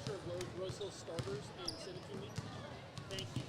picture of Rose Hill starters and send it to me? Thank you.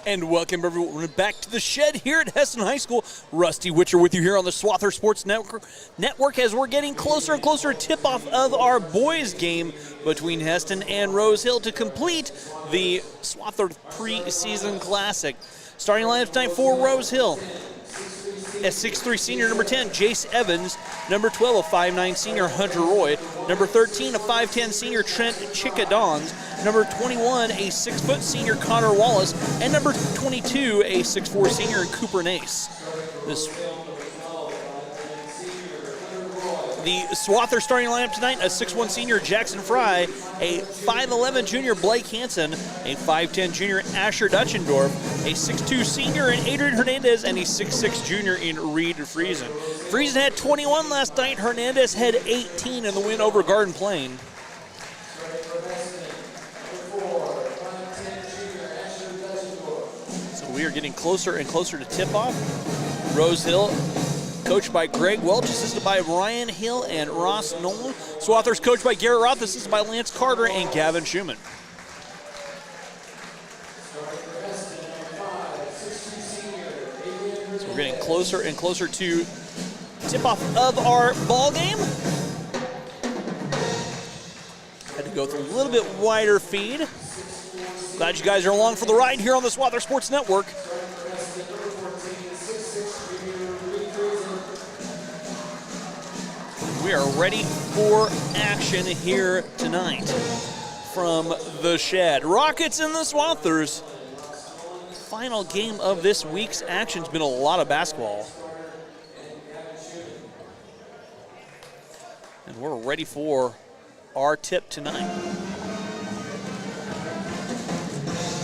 And welcome everyone back to the shed here at Hesston High School. Rusty Witcher with you here on the Swather Sports Network as we're getting closer and closer to tip-off of our boys game between Hesston and Rose Hill to complete the Swather preseason classic. Starting lineup tonight for Rose Hill. A 6'3 senior, number 10, Jace Evans. Number 12, a 5'9 senior, Hunter Roy. Number 13, a 5'10 senior, Trent Chickadons. Number 21, a 6' senior, Connor Wallace. And number 22, a 6'4 senior, Cooper Nace. The Swather starting lineup tonight, a 6'1 senior, Jackson Fry, a 5'11 junior, Blake Hansen, a 5'10 junior, Asher Dutchendorf, a 6'2 senior in Adrian Hernandez, and a 6'6 junior in Reed Friesen. Friesen had 21 last night. Hernandez had 18 in the win over Garden Plain. So we are getting closer and closer to tip-off. Rose Hill, coached by Greg Welch, assisted by Ryan Hill and Ross Nolan. Swather's coached by Garrett Roth, assisted by Lance Carter and Gavin Schumann. So we're getting closer and closer to tip-off of our ball game. Had to go through a little bit wider feed. Glad you guys are along for the ride here on the Swather Sports Network. We are ready for action here tonight from the shed. Rockets and the Swathers. Final game of this week's action's been a lot of basketball. And we're ready for our tip tonight.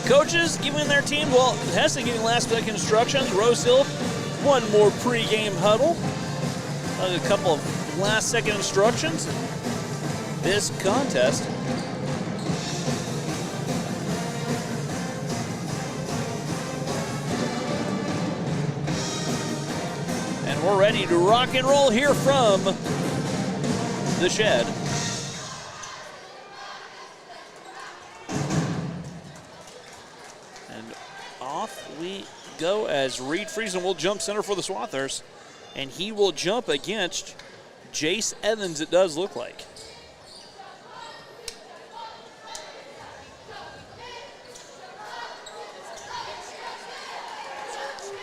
Coaches giving their team, well, Hesston giving last second instructions. Rose Hill, one more pregame huddle. A couple of last second instructions in this contest. And we're ready to rock and roll here from the shed. And off we go as Reed Friesen will jump center for the Swathers. And he will jump against Jace Evans, it does look like.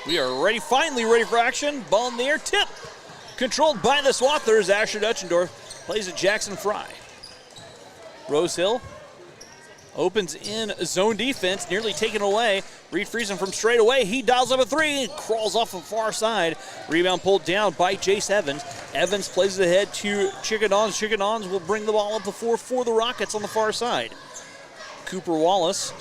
We are ready, finally ready for action. Ball in the air, tip. Controlled by the Swathers. Asher Dutchendorf plays at Jackson Fry. Rose Hill opens in zone defense, nearly taken away. Reed Friesen from straight away. He dials up a three, crawls off the far side. Rebound pulled down by Jace Evans. Evans plays it ahead to Chickadons. Chickadons will bring the ball up the floor for the Rockets on the far side. Cooper Wallace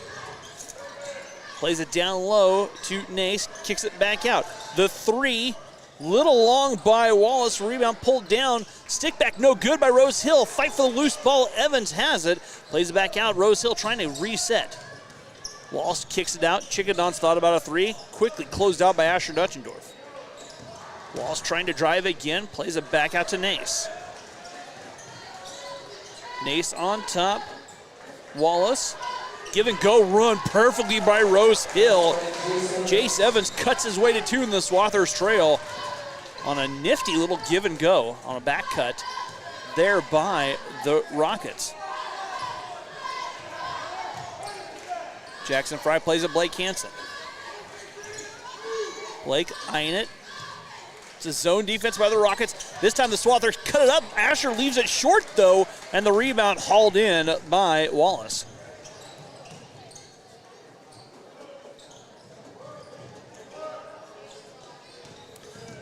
plays it down low to Nace, kicks it back out. The three, little long by Wallace. Rebound pulled down. Stick back, no good by Rose Hill. Fight for the loose ball. Evans has it. Plays it back out. Rose Hill trying to reset. Wallace kicks it out. Chickadons thought about a three. Quickly closed out by Asher Dutchendorf. Wallace trying to drive again. Plays it back out to Nace. Nace on top. Wallace. Give and go run perfectly by Rose Hill. Jace Evans cuts his way to two in the Swathers trail on a nifty little give and go on a back cut there by the Rockets. Jackson Fry plays it Blake Hansen. Blake eyeing it. It's a zone defense by the Rockets. This time the Swathers cut it up. Asher leaves it short though, and the rebound hauled in by Wallace.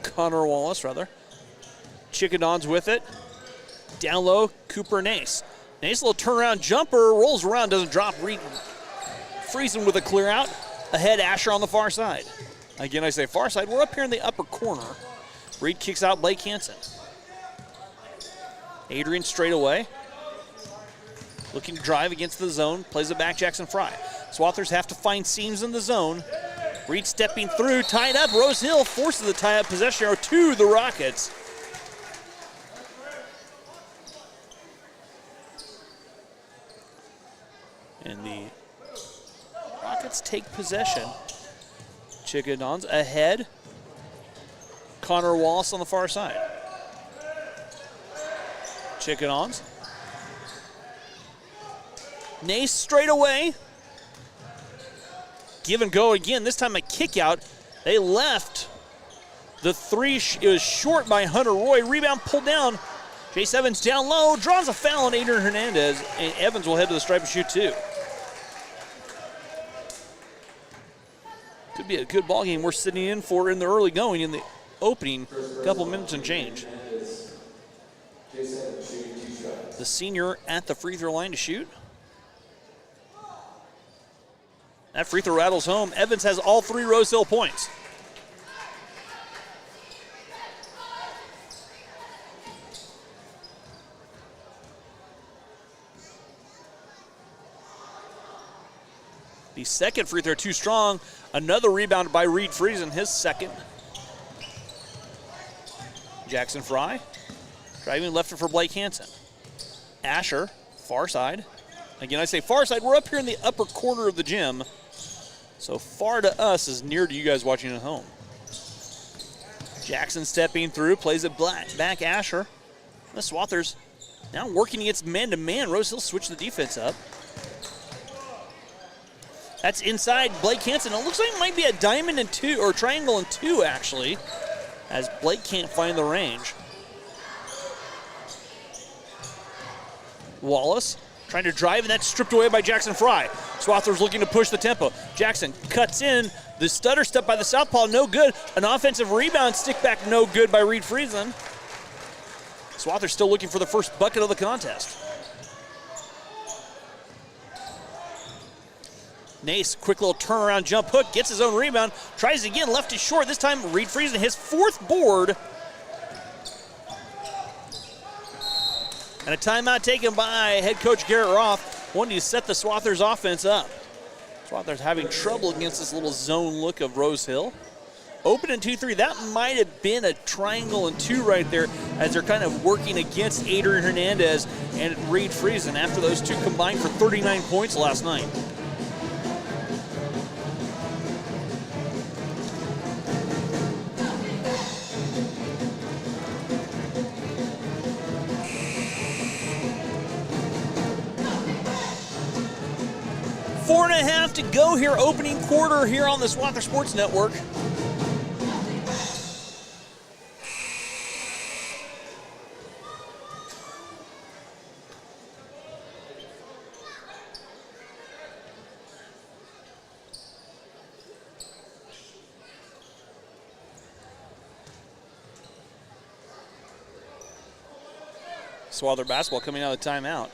Connor Wallace, rather. Chickadons with it. Down low, Cooper Nace. Nace, a little turnaround jumper, rolls around, doesn't drop. Reed Friesen with a clear out. Ahead, Asher on the far side. Again, I say far side. We're up here in the upper corner. Reed kicks out Blake Hansen. Adrian straight away. Looking to drive against the zone. Plays it back, Jackson Fry. Swathers have to find seams in the zone. Reed stepping through, tied up. Rose Hill forces the tie-up possession arrow to the Rockets. And the Rockets take possession Chickadons ahead. Connor Wallace on the far side. Chickadons. Nace straight away. Give and go again. This time a kick out. They left the three. It was short by Hunter Roy. Rebound pulled down. Chase Evans down low. Draws a foul on Adrian Hernandez. And Evans will head to the stripe and shoot two. Could be a good ball game we're sitting in for in the early going in the opening couple minutes and change. The senior at the free throw line to shoot. That free throw rattles home. Evans has all three Rose Hill points. The second free throw too strong. Another rebound by Reed Friesen, his second. Jackson Fry driving left it for Blake Hansen. Asher, far side. Again, I say far side. We're up here in the upper quarter of the gym. So far to us is near to you guys watching at home. Jackson stepping through, plays it back Asher. The Swathers now working against man-to-man. Rose Hill switch the defense up. That's inside Blake Hansen. It looks like it might be a diamond and two, or triangle and two, actually, as Blake can't find the range. Wallace trying to drive, and that's stripped away by Jackson Fry. Swathers looking to push the tempo. Jackson cuts in. The stutter step by the southpaw, no good. An offensive rebound, stick back, no good by Reed Friesen. Swathers still looking for the first bucket of the contest. Nace, quick little turnaround jump hook, gets his own rebound, tries again, left is short. This time, Reed Friesen, his fourth board. And a timeout taken by head coach Garrett Roth, wanting to set the Swathers offense up. Swathers having trouble against this little zone look of Rose Hill. Open in 2-3, that might have been a triangle and two right there as they're kind of working against Adrian Hernandez and Reed Friesen after those two combined for 39 points last night. Four and a half to go here, opening quarter here on the Swather Sports Network. Swather basketball coming out of the timeout.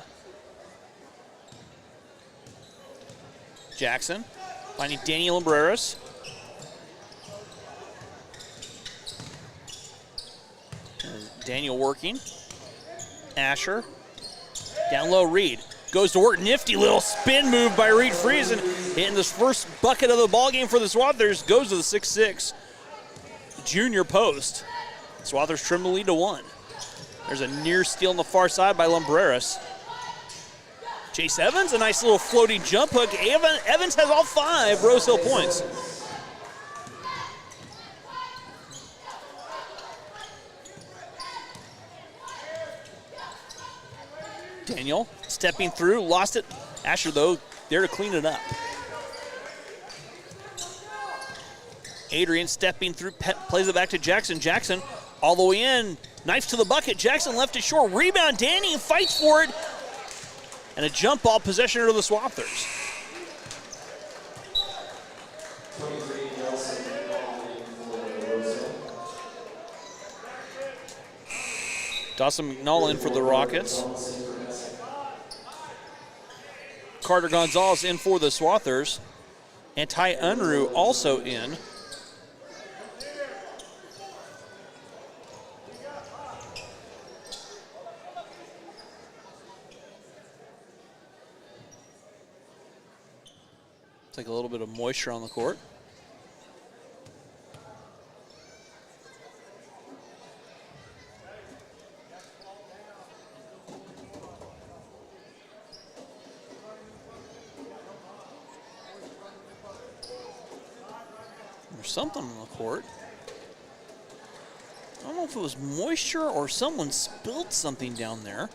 Jackson finding Daniel Lumbreras. Daniel working. Asher. Down low, Reed. Goes to work. Nifty little spin move by Reed Friesen. Hitting this first bucket of the ball game for the Swathers. Goes to the 6'6" junior post. Swathers trim the lead to one. There's a near steal on the far side by Lumbreras. Chase Evans, a nice little floating jump hook. Evans has all five Rose Hill points. Daniel stepping through, lost it. Asher, though, there to clean it up. Adrian stepping through, plays it back to Jackson. Jackson all the way in, knife to the bucket. Jackson left it short. Rebound, Danny fights for it. And a jump ball possession to the Swathers. Dawson McNall in for the Rockets. Carter Gonzalez in for the Swathers. And Ty Unruh also in. Like a little bit of moisture on the court. There's something on the court. I don't know if it was moisture or someone spilled something down there.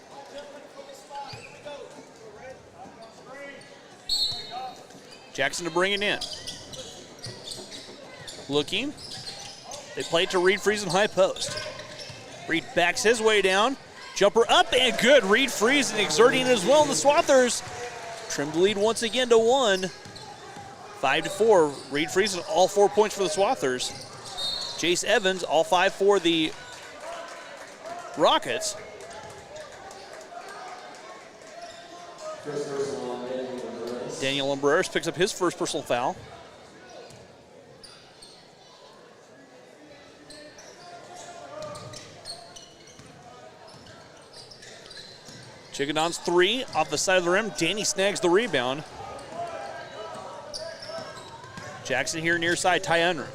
Jackson to bring it in. Looking. They play it to Reed Friesen high post. Reed backs his way down. Jumper up and good. Reed Friesen exerting it as well. And the Swathers trim the lead once again to 1. 5-4. Reed Friesen, all 4 points for the Swathers. Jace Evans, all 5 for the Rockets. Daniel Lumbreras picks up his first personal foul. Chickadon's 3 off the side of the rim. Danny snags the rebound. Jackson here near side, Ty Unruh.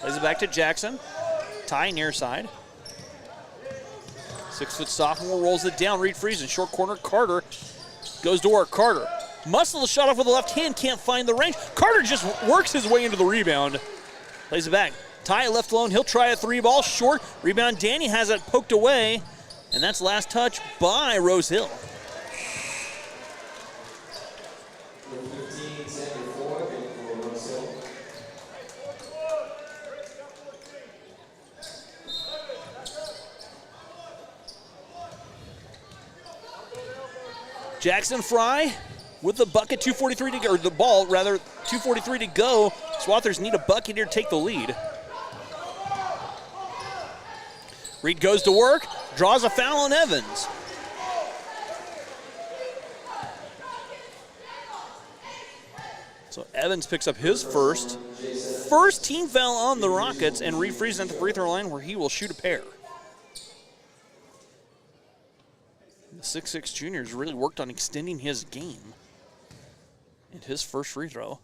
Plays it back to Jackson. Ty near side. 6-foot sophomore rolls it down. Reed Friesen, short corner. Carter goes to work. Carter muscle the shot off with the left hand, can't find the range. Carter just works his way into the rebound. Plays it back. Ty left alone. He'll try a 3-ball short. Rebound. Danny has it poked away. And that's last touch by Rose Hill. Jackson Fry with the bucket, 2:43 to go, or the ball rather, 2:43 to go. Swathers need a bucket here to take the lead. Reed goes to work, draws a foul on Evans. So Evans picks up his first team foul on the Rockets, and Reed Friesen at the free throw line where he will shoot a pair. The 6'6" junior has really worked on extending his game. And his first free throw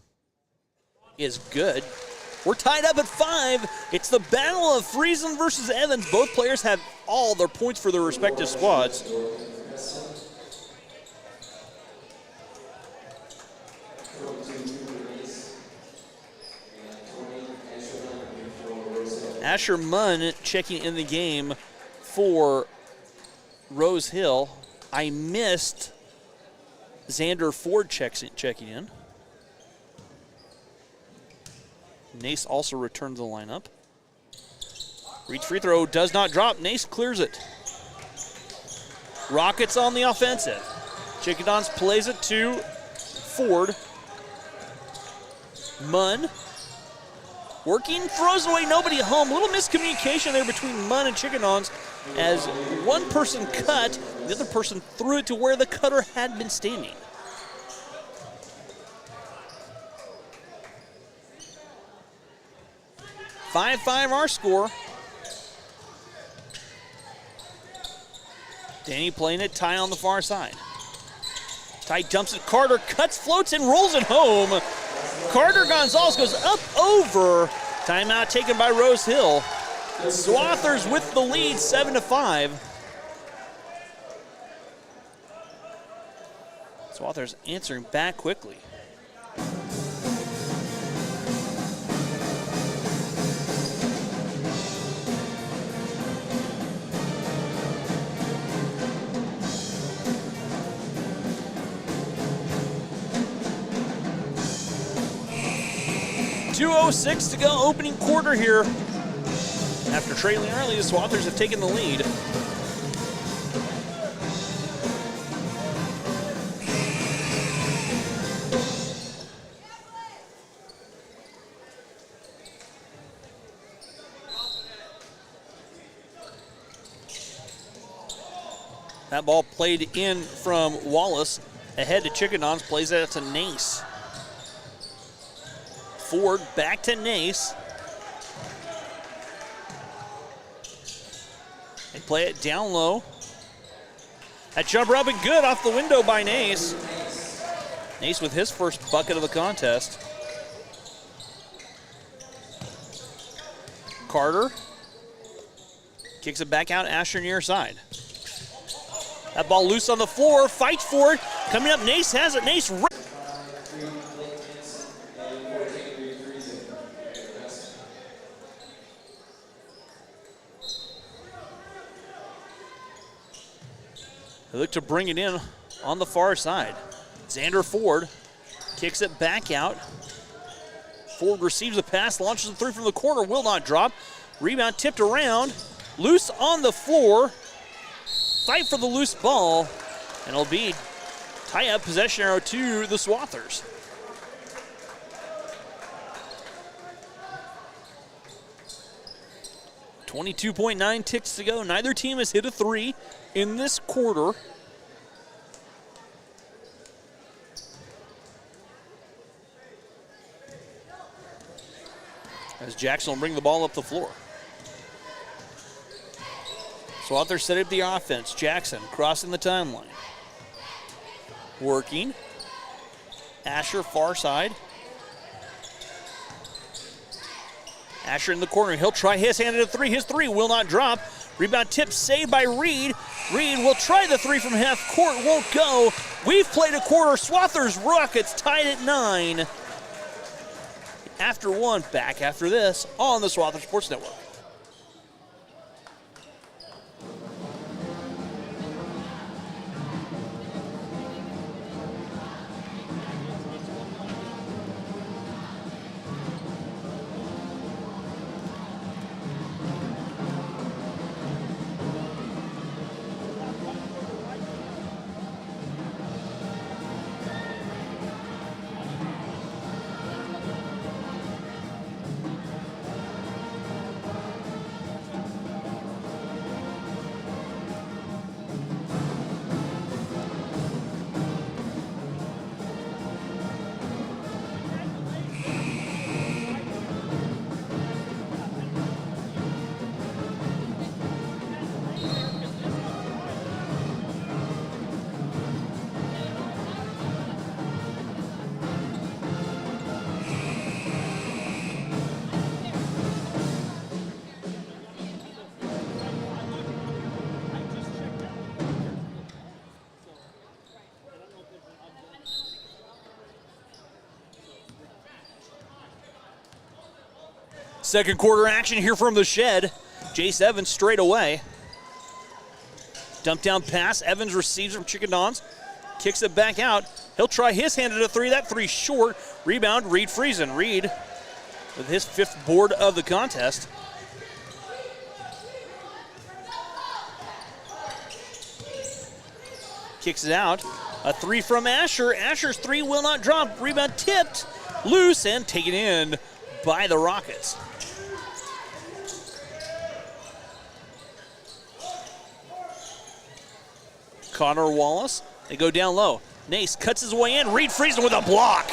is good. We're tied up at 5. It's the battle of Friesen versus Evans. Both players have all their points for their respective squads. Asher Munn checking in the game for Rose Hill. I missed Xander Ford checking in. Nace also returns the lineup. Reach free throw does not drop. Nace clears it. Rockets on the offensive. Chickadons plays it to Ford. Munn working, throws away, nobody home. Little miscommunication there between Munn and Chickadons as one person cut, the other person threw it to where the cutter had been standing. (5-5) our score. Danny playing it, Ty on the far side. Ty dumps it, Carter cuts, floats, and rolls it home. Carter Gonzalez goes up over. Timeout taken by Rose Hill. Swathers with the lead, 7-5. Swathers answering back quickly. .206 to go, opening quarter here. After trailing early, the Swathers have taken the lead. That ball played in from Wallace. Ahead to Chickadons, plays it to Nace. Ford back to Nace. They play it down low. That jumper up and good off the window by Nace. Nace with his first bucket of the contest. Carter kicks it back out, Asher near side. That ball loose on the floor, fights for it. Coming up, Nace has it. Nace. They look to bring it in on the far side. Xander Ford kicks it back out. Ford receives the pass, launches the three from the corner, will not drop. Rebound tipped around, loose on the floor. Fight for the loose ball, and it'll be tie-up possession arrow to the Swathers. .9 ticks to go. Neither team has hit a three in this quarter. As Jackson will bring the ball up the floor. Swathers set up the offense. Jackson crossing the timeline. Working. Asher far side. Asher in the corner. He'll try his hand at a three. His three will not drop. Rebound tip saved by Reed. Reed will try the three from half court. Won't go. We've played a quarter. Swathers Rockets tied at 9. After one, back after this on the Swathers Sports Network. Second quarter action here from the shed. Jace Evans straight away. Dump down pass. Evans receives from Chicken Dons. Kicks it back out. He'll try his hand at a three. That three short. Rebound, Reed Friesen. Reed with his 5th board of the contest. Kicks it out. A three from Asher. Asher's three will not drop. Rebound tipped, loose, and taken in by the Rockets. Connor Wallace, they go down low. Nace cuts his way in. Reed Friesen with a block.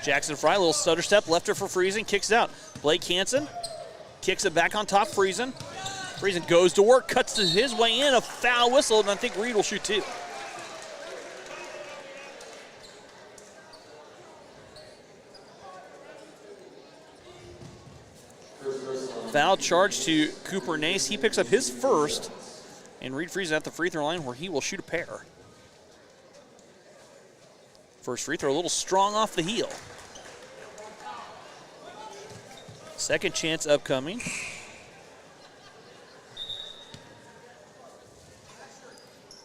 Jackson Fry, a little stutter step, left her for Friesen, kicks it out. Blake Hansen kicks it back on top, Friesen. Friesen goes to work, cuts his way in, a foul whistle, and I think Reed will shoot 2. Foul charge to Cooper Nace. He picks up his first, and Reed Friesen at the free throw line where he will shoot a pair. First free throw a little strong off the heel. Second chance upcoming.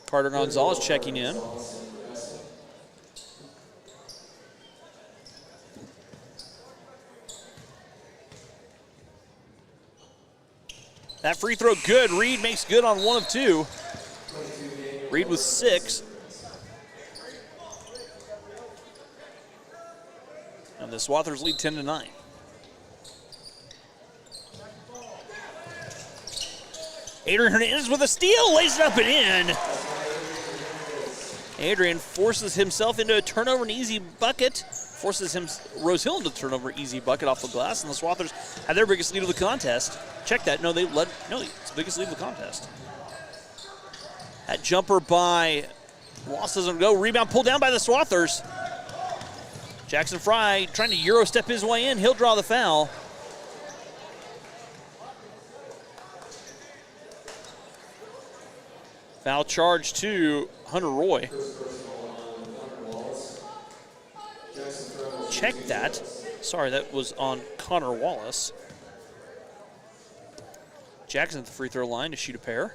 Carter Gonzalez checking in. That free throw good. Reed makes good on 1 of 2. Reed with 6. And the Swathers lead 10-9. Adrian Hernandez with a steal, lays it up and in. Adrian forces himself into a turnover and easy bucket. Forces Rose Hill into a turnover easy bucket off the glass, and the Swathers have their biggest lead of the contest. Check that. No, it's the biggest lead of the contest. That jumper by Ross doesn't go. Rebound pulled down by the Swathers. Jackson Fry trying to Euro step his way in. He'll draw the foul. Foul charge to Hunter Roy. Check that. Sorry, that was on Connor Wallace. Jackson at the free throw line to shoot a pair.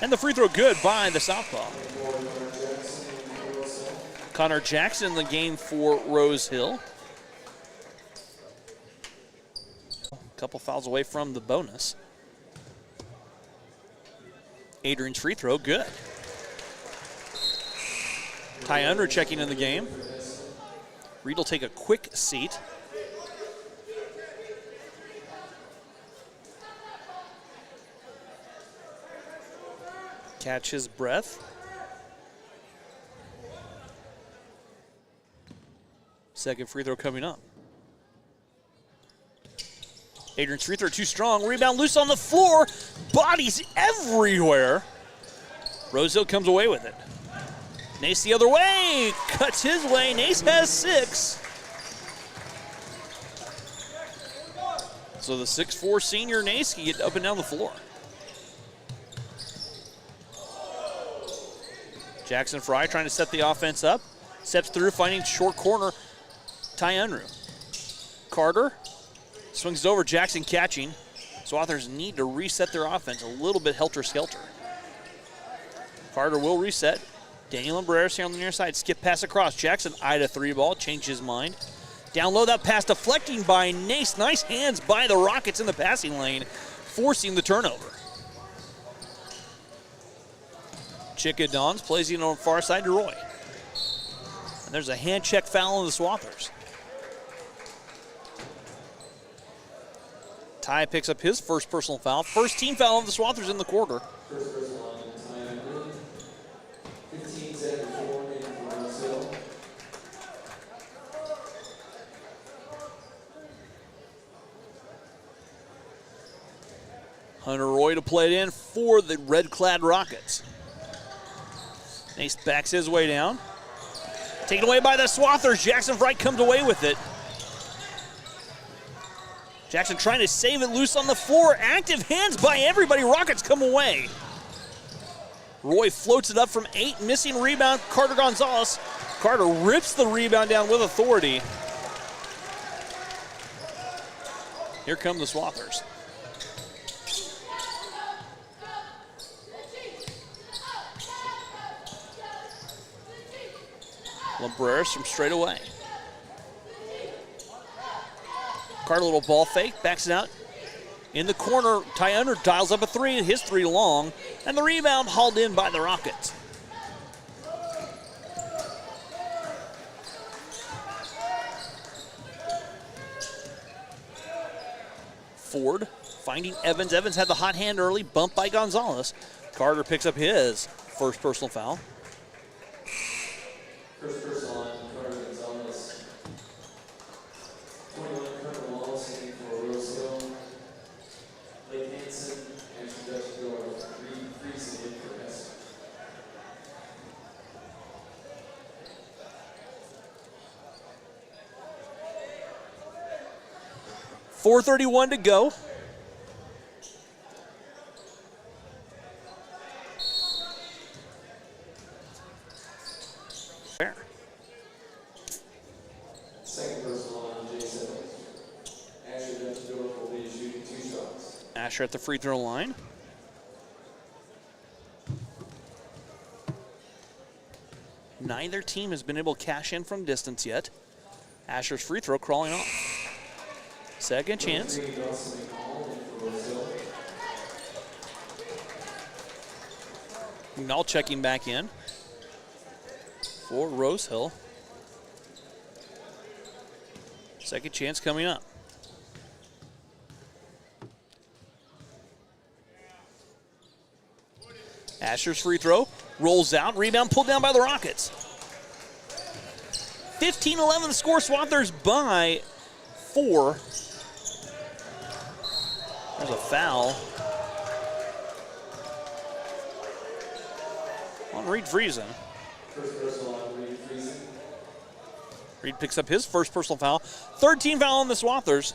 And the free throw good by the southpaw. Connor Jackson in the game for Rose Hill. A couple fouls away from the bonus. Adrian's free throw, good. Ty Unruh checking in the game. Reed will take a quick seat. Catch his breath. Second free throw coming up. Adrian's free throw too strong. Rebound loose on the floor. Bodies everywhere. Rose Hill comes away with it. Nace the other way. Cuts his way. Nace has 6. So the 6'4" senior Nace can get up and down the floor. Jackson Fry trying to set the offense up. Steps through, finding short corner. Ty Unruh. Carter swings it over. Jackson catching. Swathers need to reset their offense a little bit helter-skelter. Carter will reset. Daniel Embreras here on the near side. Skip pass across. Jackson eyed a 3 ball. Changed his mind. Down low, that pass deflecting by Nace. Nice hands by the Rockets in the passing lane, forcing the turnover. Chicka Dons plays it on the far side to Roy. And there's a hand check foul on the Swathers. Ty picks up his first personal foul. First team foul of the Swathers in the quarter. First personal on Ty Unruh. 15-7-4 in for Rose Hill. Hunter Roy to play it in for the red-clad Rockets. Nace backs his way down. Taken away by the Swathers. Jackson Wright comes away with it. Jackson trying to save it loose on the floor. Active hands by everybody. Rockets come away. Roy floats it up from 8. Missing rebound, Carter Gonzalez. Carter rips the rebound down with authority. Here come the Swathers. Embreras from straight away. Carter, a little ball fake, backs it out. In the corner, Ty Unruh dials up a 3, his 3 long, and the rebound hauled in by the Rockets. Ford finding Evans. Evans had the hot hand early, bumped by Gonzalez. Carter picks up his first personal foul. First personal on Carter Gonzalez. 21, Colonel Wallace in for Rose Hill. Blake Hansen, Andrew Dutch Door, Reed Friesen in for Hesston. .431 to go. Second personal on J7. Asher Dutch Door will be shooting 2 shots. Asher at the free throw line. Neither team has been able to cash in from distance yet. Asher's free throw crawling off. Second chance. Null checking back in for Rose Hill. Second chance coming up. Asher's free throw rolls out. Rebound pulled down by the Rockets. 15-11 the score. Swathers by 4. There's a foul on Reed Friesen. First personal on Reed Friesen. Reed picks up his first personal foul. Third team foul on the Swathers.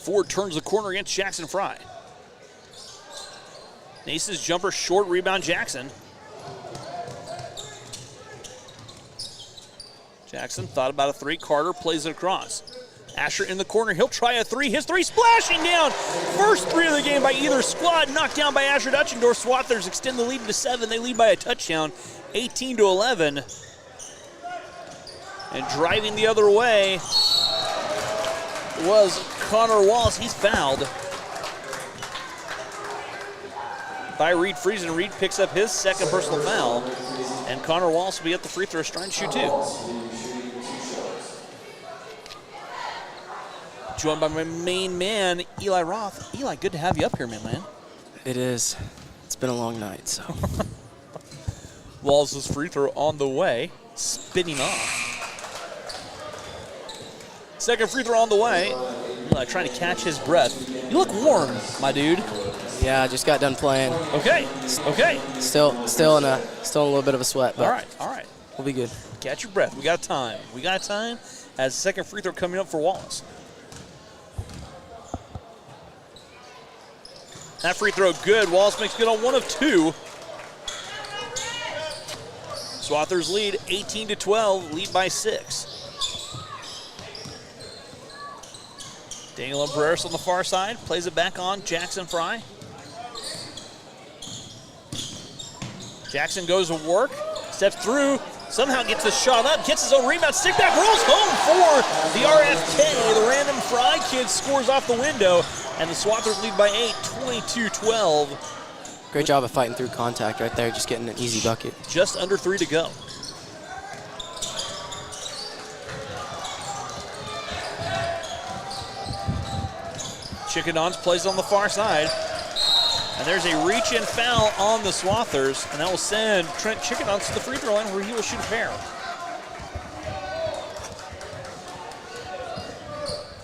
Ford turns the corner against Jackson Fry. Nace's jumper short, rebound Jackson. Jackson thought about a three. Carter plays it across. Asher in the corner. He'll try a three. His three splashing down. First three of the game by either squad. Knocked down by Asher Dutchendorf. Swathers extend the lead to 7. They lead by a touchdown, 18-11. And driving the other way was Connor Wallace. He's fouled by Reed Friesen. Reed picks up his second personal foul. And Connor Wallace will be at the free throw trying to shoot 2. Joined by my main man, Eli Roth. Eli, good to have you up here, man. It is. It's been a long night, so. Wallace's free throw on the way, spinning off. Second free throw on the way. Eli trying to catch his breath. You look warm, my dude. Yeah, I just got done playing. Okay. Still in a little bit of a sweat, but All right. We'll be good. Catch your breath. We got time as second free throw coming up for Wallace. That free throw good. Wallace makes good on 1 of 2. Swathers lead 18-12, lead by 6. Daniel Abreras on the far side, plays it back on Jackson Fry. Jackson goes to work, steps through, somehow gets the shot up, gets his own rebound, stick back, rolls home for the RFK. The random Fry kid scores off the window, and the Swathers lead by 8, 22-12. Great job of fighting through contact right there, just getting an easy bucket. Just under 3 to go. Chickadons plays on the far side. And there's a reach-in foul on the Swathers, and that will send Trent Chickadons to the free throw line where he will shoot a pair.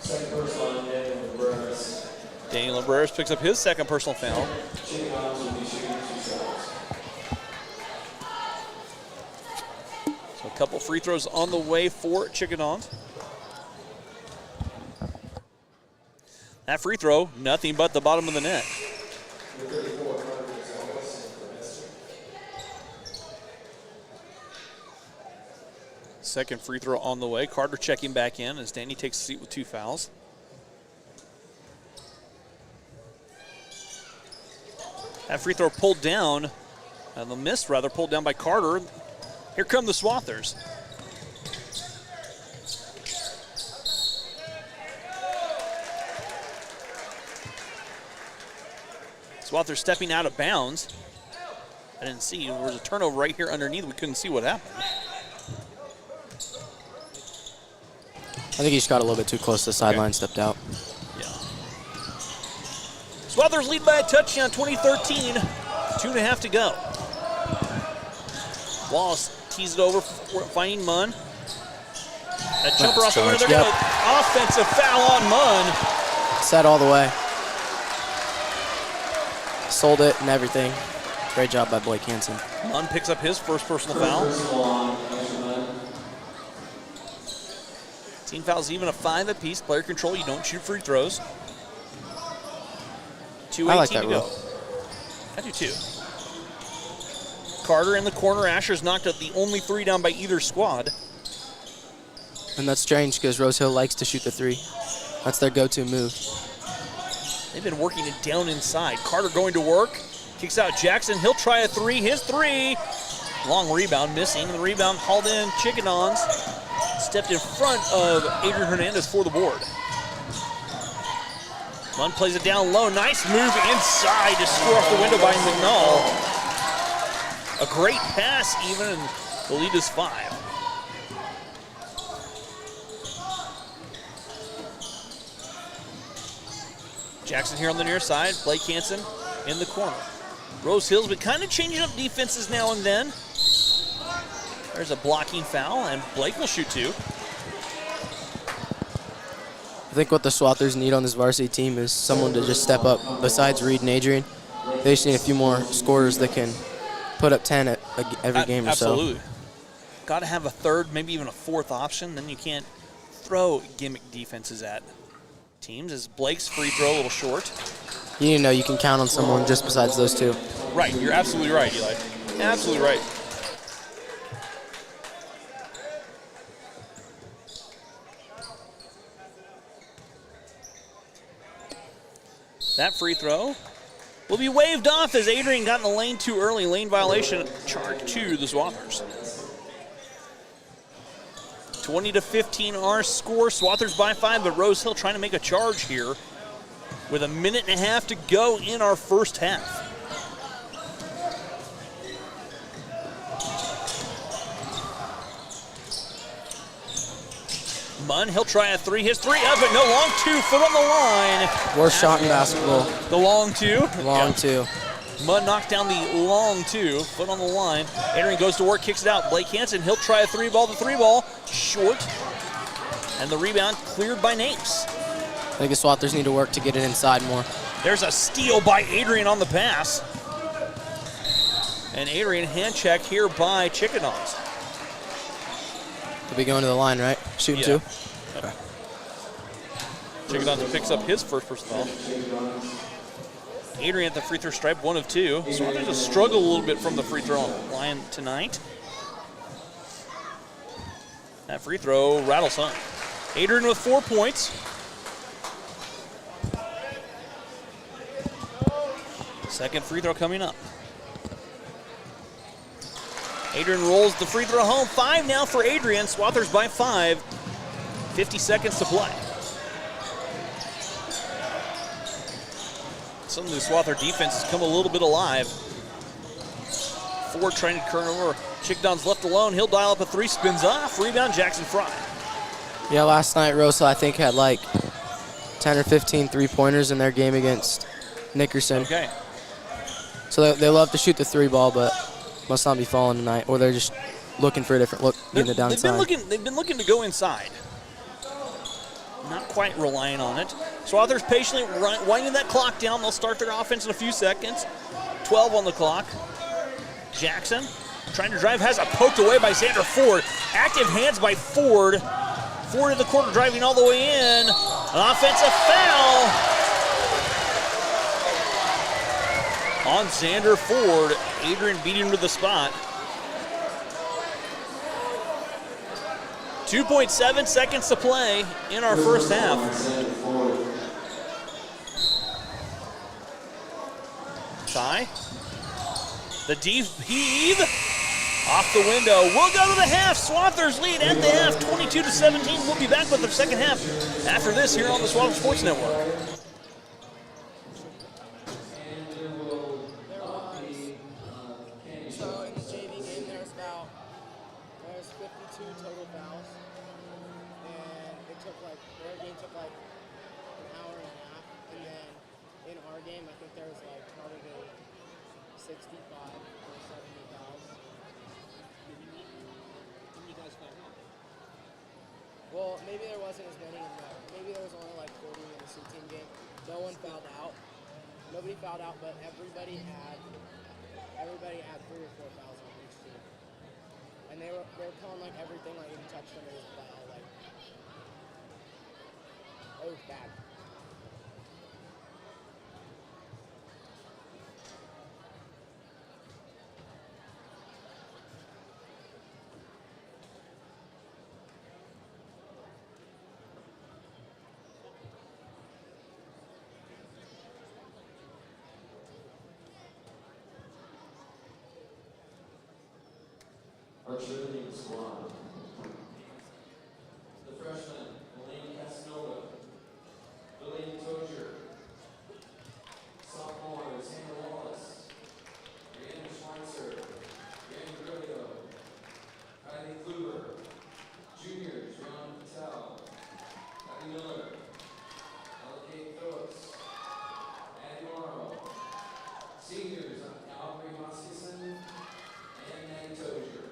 Second personal on Daniel Abreras. Daniel Abreras picks up his second personal foul. Chickadons will be shooting 2 shots. So a couple free throws on the way for Chickadons. That free throw, nothing but the bottom of the net. Second free throw on the way. Carter checking back in as Danny takes a seat with 2 fouls. That free throw pulled down, the miss rather, pulled down by Carter. Here come the Swathers. Swathers stepping out of bounds. I didn't see. There was a turnover right here underneath. We couldn't see what happened. I think he just got a little bit too close to the sideline, stepped out. Yeah. Swathers lead by a touchdown, 2013. 2.5 to go. Wallace tees it over, finding Munn. A jumper off the window. They're going to offensive foul on Munn. Set all the way. Sold it and everything. Great job by Blake Hansen. Munn picks up his first personal foul. Team fouls even a 5 apiece. Player control, you don't shoot free throws. 2:18 I like that to go. rule. I do too. Carter in the corner. Asher's knocked up the only 3 down by either squad. And that's strange because Rose Hill likes to shoot the 3. That's their go-to move. They've been working it down inside. Carter going to work. Kicks out Jackson. He'll try a 3. His 3. Long rebound, missing. The rebound hauled in. Chickadons stepped in front of Adrian Hernandez for the board. Munn plays it down low. Nice move inside to score off the window by McNall. A great pass even, and the lead is 5. Jackson here on the near side. Blake Hansen in the corner. Rose Hill's been kind of changing up defenses now and then. There's a blocking foul, and Blake will shoot 2. I think what the Swathers need on this varsity team is someone to just step up. Besides Reed and Adrian, they just need a few more scorers that can put up 10 at every game or so. Absolutely. Got to have a third, maybe even a 4th option. Then you can't throw gimmick defenses at teams. Is Blake's free throw a little short? You need to know you can count on someone just besides those 2. Right, you're absolutely right, Eli. Absolutely right. That free throw will be waved off as Adrian got in the lane too early. Lane violation charge to the Swathers. 20-15 our score. Swathers by 5, but Rose Hill trying to make a charge here with 1.5 minutes to go in our first half. Munn, he'll try a 3. His 3 up, but no long 2. Foot on the line. Worst shot in basketball. The long 2. Long 2. Munn knocks down the long 2. Foot on the line. Adrian goes to work, kicks it out. Blake Hansen, he'll try a 3-ball. The 3-ball short. And the rebound cleared by Napes. I think the Swathers need to work to get it inside more. There's a steal by Adrian on the pass. And Adrian hand check here by Chickadons. He'll be going to the line, right? Shooting 2? Okay. Chickadons picks up his first personal foul. Adrian at the free throw stripe, 1 of 2. Swathers has struggled a little bit from the free throw line tonight. That free throw rattles home. Adrian with 4 points. Second free throw coming up. Adrian rolls the free throw home. 5 now for Adrian. Swathers by 5. 50 seconds to play. Some of the Swather defense has come a little bit alive. Ford trying to turn over. Chickadons left alone. He'll dial up a 3, spins off. Rebound, Jackson Fry. Yeah, last night Rosa, I think, had like 10 or 15 three-pointers in their game against Nickerson. Okay. So they love to shoot the 3-ball, but must not be falling tonight, or they're just looking for a different look, getting the downside. They've been looking to go inside. Not quite relying on it. Swathers patiently winding that clock down. They'll start their offense in a few seconds. 12 on the clock. Jackson trying to drive, has it poked away by Xander Ford. Active hands by Ford. Ford in the corner driving all the way in. An offensive foul on Xander Ford. Adrian beating him to the spot. 2.7 seconds to play in our first half. Ty. The deep heave. Off the window. We'll go to the half. Swathers lead at the half, 22-17. We'll be back with the second half after this here on the Swather Sports Network. So in the JV game, there's 52 total fouls, and it took their game took like an hour and a half, and then in our game, I think there was like probably 65 or 70 fouls. Well, maybe there wasn't as many maybe there was only like 40 in the C-team game. No one fouled out. Nobody fouled out, but everybody had 3 or 4 fouls on each team. And they were calling like everything like you touched them, it was a foul. Like, it was bad. Our cheerleading squad. The freshman, Elaine Casanova, Lillian Tozier. Sophomore, Sandra Wallace, Brianna Schweitzer, Randy Grillo, Kylie Kluber. Juniors, Ron Patel, Patty Miller, Kate Phillips, Addie Morrow. Seniors, Aubrey Maskison, and Maggie Tozier.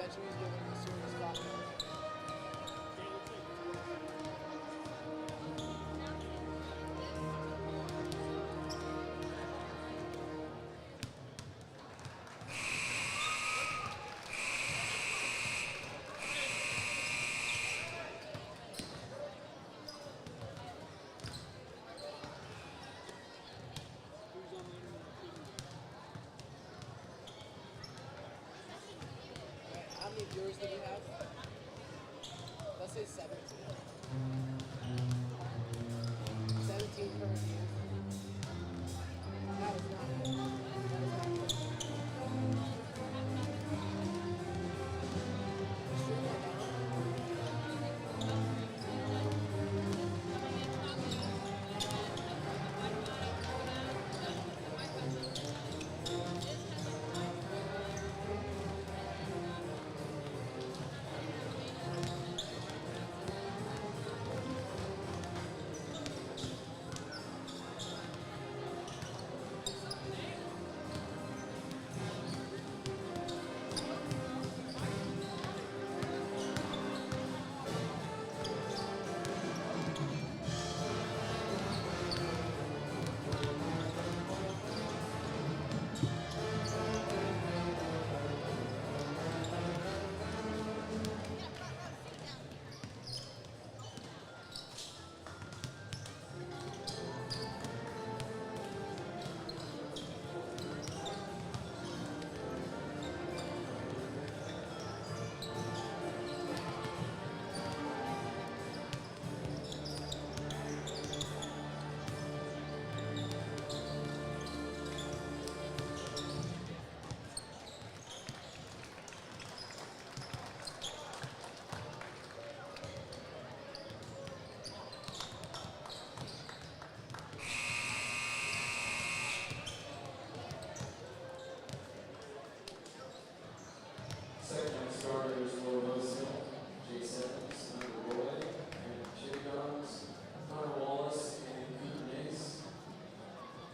attention he's giving as soon as possible. How many viewers do we have? Let's say 17. 17 current viewers. That was not good. That was not good. Stream went down. Second starters for Wilson, J7, Snyder Roy, and Chili Dogs, Connor Wallace, and Cooper Nace.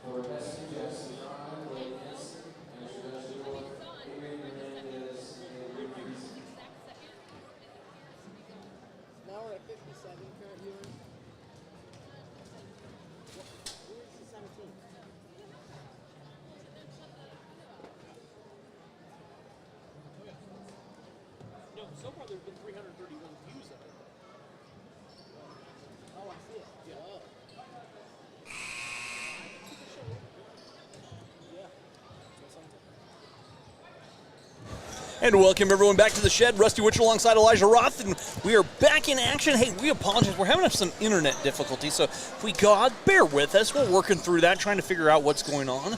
For Hesston, Jackson Fry, Blake Hansen, Asher Dutchdorf, Pregame Hernandez, and Rick Reason. Now we're at 57 current viewers. Who is the 17? No, so far there have been 331 views of it. Oh, I see it. Yeah. Oh. Yeah. That's something. And welcome everyone back to the shed. Rusty Witcher alongside Elijah Roth, and we are back in action. Hey, we apologize. We're having some internet difficulties, so if we God, bear with us. We're working through that, trying to figure out what's going on.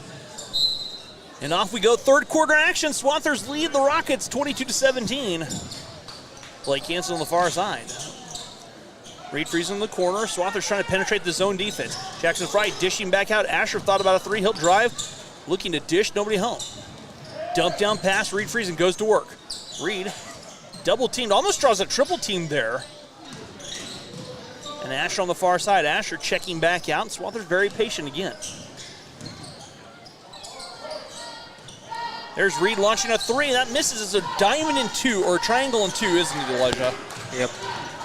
And off we go. Third quarter action. Swathers lead the Rockets 22-17. Blake Hansen on the far side. Reed Friesen in the corner. Swathers trying to penetrate the zone defense. Jackson Fry dishing back out. Asher thought about a three. He'll drive. Looking to dish. Nobody home. Dump down pass. Reed Friesen goes to work. Reed double teamed. Almost draws a triple team there. And Asher on the far side. Asher checking back out. Swathers very patient again. There's Reed launching a three. That misses. It's a diamond in two, or a triangle in two, isn't it, Elijah? Yep.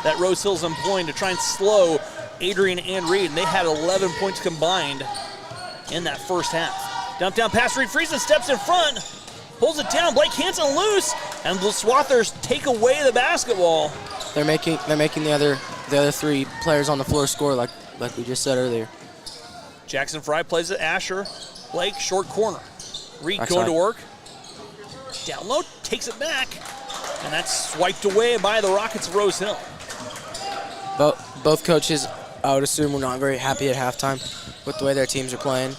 That Rose Hill's employing to try and slow Adrian and Reed, and they had 11 points combined in that first half. Dump down pass. Reed Friesen steps in front, pulls it down. Blake Hansen loose, and the Swathers take away the basketball. They're making the other three players on the floor score like we just said earlier. Jackson Fry plays it. Asher, Blake, short corner. Reed going to work. Down low, takes it back, and that's swiped away by the Rockets of Rose Hill. Both coaches, I would assume, were not very happy at halftime with the way their teams are playing.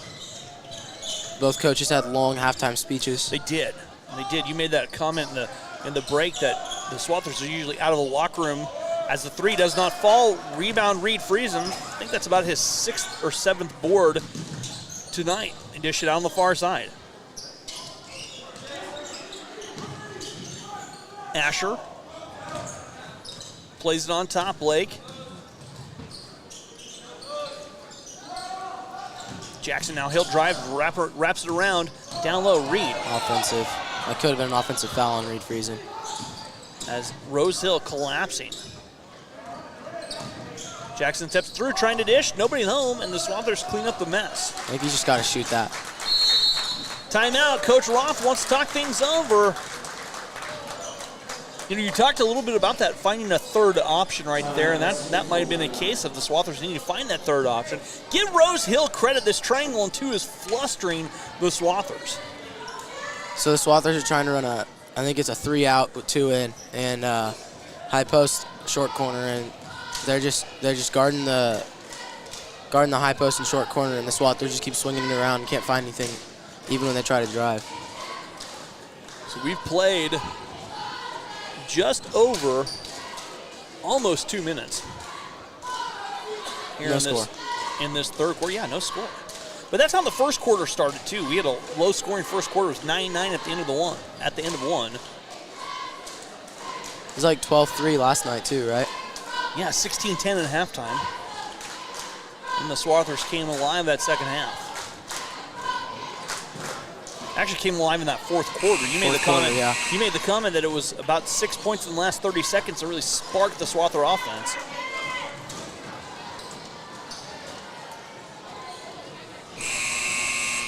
Both coaches had long halftime speeches. They did. You made that comment in the break that the Swathers are usually out of the locker room as the three does not fall. Rebound Reed Friesen. I think that's about his 6th or 7th board tonight. They dish it out on the far side. Asher plays it on top. Blake. Jackson now, he'll drive, wraps it around. Down low, Reed. Offensive. That could have been an offensive foul on Reed Friesen. as Rose Hill collapsing. Jackson steps through, trying to dish. Nobody home, and the Swathers clean up the mess. I think you just got to shoot that. Timeout. Coach Roth wants to talk things over. You know, you talked a little bit about that, finding a third option right there, and that might have been a case of the Swathers need to find that third option. Give Rose Hill credit. This triangle on 2 is flustering the Swathers. So the Swathers are trying to run I think it's a 3 out with 2 in, and high post, short corner, and they're just guarding the high post and short corner, and the Swathers just keep swinging it around and can't find anything, even when they try to drive. So we've played just over almost 2 minutes here No score. In this third quarter. Yeah, no score. But that's how the first quarter started too. We had a low-scoring first quarter. It was 9-9 at the end of one. It was like 12-3 last night too, right? Yeah, 16-10 at halftime. And the Swathers came alive that second half. Actually came alive in that fourth quarter. You made the comment. Yeah. You made the comment that it was about 6 points in the last 30 seconds that really sparked the Swather offense.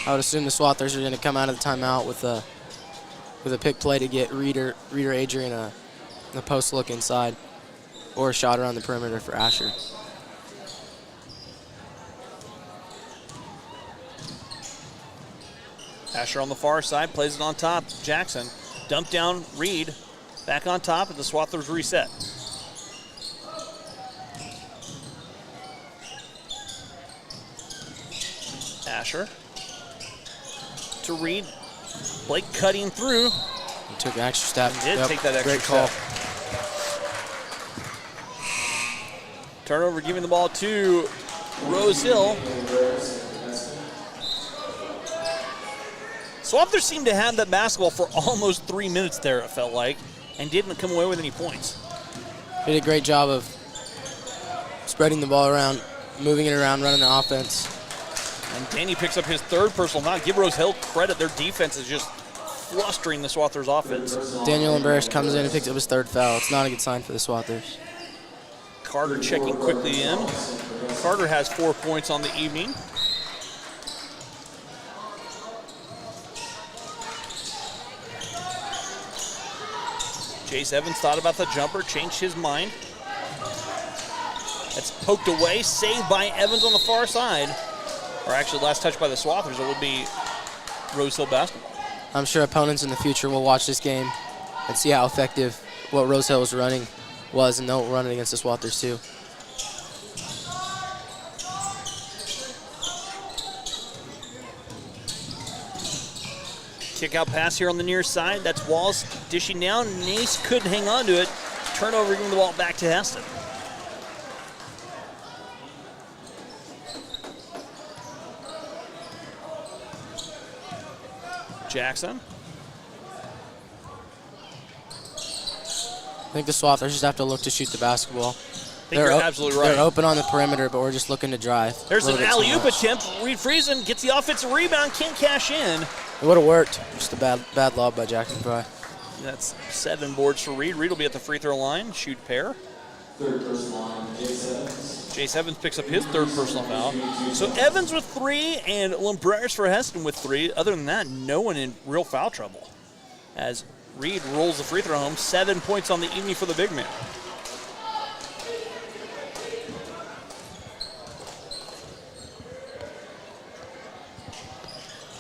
I would assume the Swathers are going to come out of the timeout with a pick play to get Reeder Adrian a post look inside, or a shot around the perimeter for Asher. Asher on the far side, plays it on top. Jackson, dump down, Reed, back on top, and the Swathers reset. Asher to Reed. Blake cutting through. He took an extra step. Did take that extra Great call. step. Turnover, giving the ball to Rose Hill. Swathers seemed to have that basketball for almost 3 minutes there, it felt like, and didn't come away with any points. They did a great job of spreading the ball around, moving it around, running the offense. And Danny picks up his third personal foul. Give Rose Hill credit. Their defense is just flustering the Swathers offense. Daniel Embarish comes in and picks up his third foul. It's not a good sign for the Swathers. Carter checking quickly in. Carter has 4 points on the evening. Chase Evans thought about the jumper, changed his mind. That's poked away, saved by Evans on the far side. Or actually, last touch by the Swathers, it would be Rose Hill basketball. I'm sure opponents in the future will watch this game and see how effective what Rose Hill was running was, and they'll run it against the Swathers too. Kick out pass here on the near side. That's Walls dishing down. Nace couldn't hang on to it. Turnover, giving the ball back to Hesston. Jackson. I think the Swathers just have to look to shoot the basketball. I think you're absolutely right. They're open on the perimeter, but we're just looking to drive. There's an alley-oop attempt. Reed Friesen gets the offensive rebound, can't cash in. It would have worked. Just a bad lob by Jackson Fry. That's 7 boards for Reed. Reed will be at the free throw line, shoot pair. Third personal line, Chase Evans. Chase Evans picks up his third personal foul. So Evans with 3 and Lembrers for Hesston with 3. Other than that, no one in real foul trouble. As Reed rolls the free throw home, 7 points on the evening for the big man.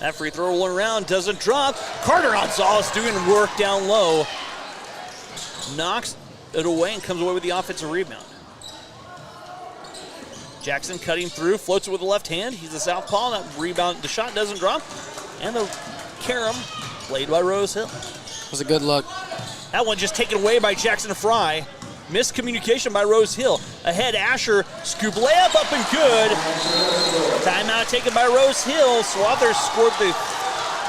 That free throw rolling around, doesn't drop. Carter Gonzalez doing work down low. Knocks it away and comes away with the offensive rebound. Jackson cutting through, floats it with the left hand. He's a southpaw. That rebound, the shot doesn't drop. And the carom played by Rose Hill. It was a good look. That one just taken away by Jackson Fry. Miscommunication by Rose Hill. Ahead, Asher, scoop layup up and good. Timeout taken by Rose Hill. Swathers scored the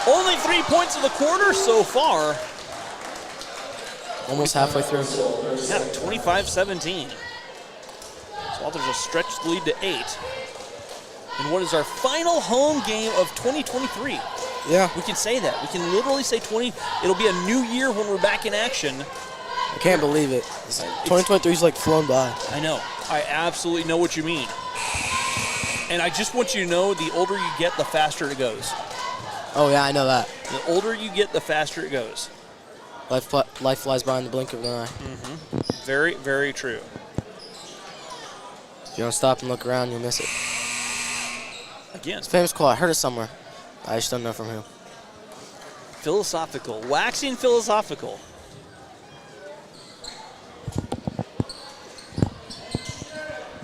only 3 points of the quarter so far. Almost halfway through. Yeah, 25-17. Swathers will stretch the lead to 8. In what is our final home game of 2023. Yeah. We can say that. We can literally say it'll be a new year when we're back in action. I can't believe it. 2023's like flown by. I know. I absolutely know what you mean. And I just want you to know, the older you get, the faster it goes. Oh, yeah, I know that. The older you get, the faster it goes. Life flies by in the blink of an eye. Very, very true. If you don't stop and look around, you'll miss it. Again, It's a famous quote. I heard it somewhere. I just don't know from who. philosophical. Waxing philosophical.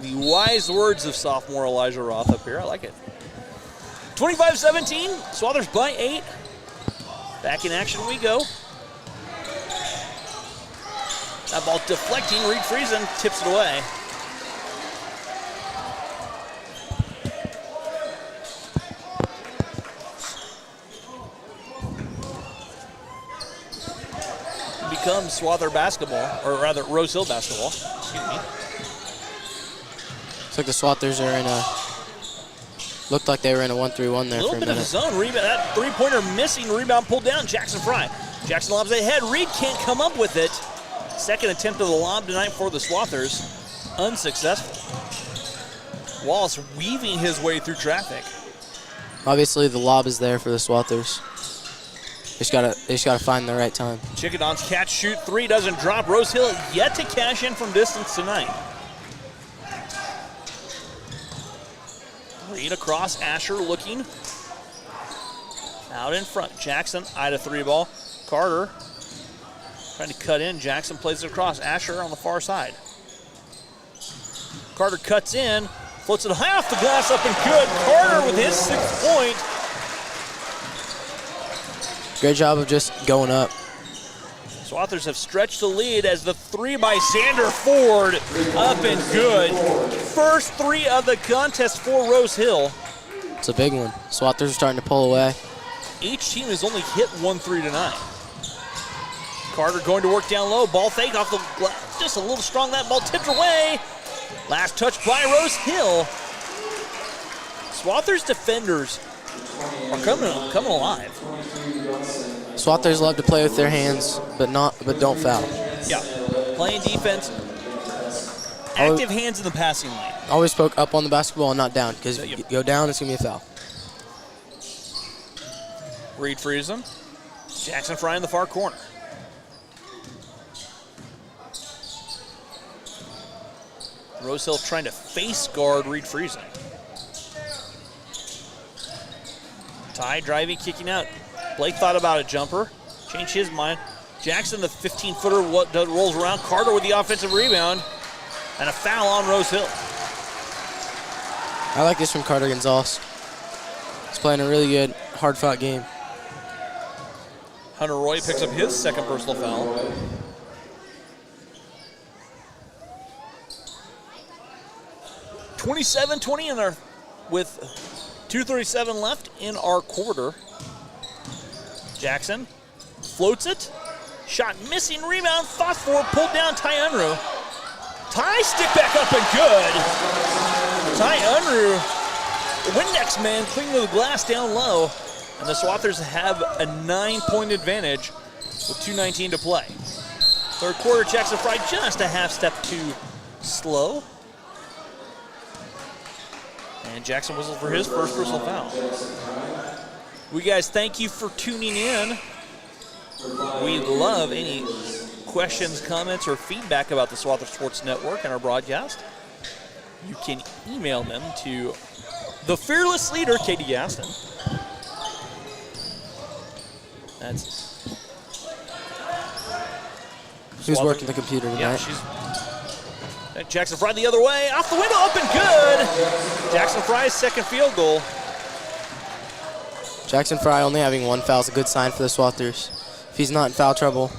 The wise words of sophomore Elijah Roth up here. I like it. 25-17. Swathers by 8. Back in action we go. That ball deflecting. Reed Friesen tips it away. Becomes Swather basketball, or rather Rose Hill basketball. Excuse me. Looks like the Swathers are in a. Looked like they were in a 1-3-1 there A for little a bit of minute. zone rebound. That three-pointer missing. Rebound pulled down. Jackson Fry. Jackson lobs ahead. Reed can't come up with it. Second attempt of the lob tonight for the Swathers. Unsuccessful. Wallace weaving his way through traffic. Obviously, the lob is there for the Swathers. They just gotta find the right time. Chickadon's catch, shoot, three doesn't drop. Rose Hill yet to cash in from distance tonight. Reed across, Asher looking out in front. Jackson, Ida three ball. Carter trying to cut in. Jackson plays it across. Asher on the far side. Carter cuts in, floats it high off the glass, up and good. Carter with his 6th point. Great job of just going up. Swathers have stretched the lead as the three by Xander Ford up and good. First three of the contest for Rose Hill. It's a big one. Swathers are starting to pull away. Each team has only hit 1 3 tonight. Carter going to work down low. Ball fake off the glass. Just a little strong. That ball tipped away. Last touch by Rose Hill. Swathers defenders are coming alive. Swathers love to play with their hands, but don't foul. Yeah, playing defense. Active hands in the passing lane. Always poke up on the basketball and not down, because if you go down, it's gonna be a foul. Reed Friesen. Jackson Fry in the far corner. Rose Hill trying to face guard Reed Friesen. Ty driving, kicking out. Blake thought about a jumper, changed his mind. Jackson, the 15-footer, rolls around. Carter with the offensive rebound, and a foul on Rose Hill. I like this from Carter Gonzalez. He's playing a really good, hard-fought game. Hunter Roy picks up his second personal foul. (27-20) with 2:37 left in our quarter. Jackson floats it. Shot missing, rebound, fought for, pulled down Ty Unruh. Ty stick back up and good. Ty Unruh, Windex man, clinging to the glass down low. And the Swathers have a 9-point advantage with 2:19 to play. Third quarter, Jackson Fry just a half step too slow. And Jackson whistles for his first personal foul. We guys, thank you for tuning in. We love any questions, comments, or feedback about the Swather Sports Network and our broadcast. You can email them to the fearless leader, Katie Gaston. That's Who's working the computer tonight? yeah, she's. Jackson Fry the other way, off the window, up and good. Jackson Fry's second field goal. Jackson Fry only having one foul is a good sign for the Swathers. If he's not in foul trouble,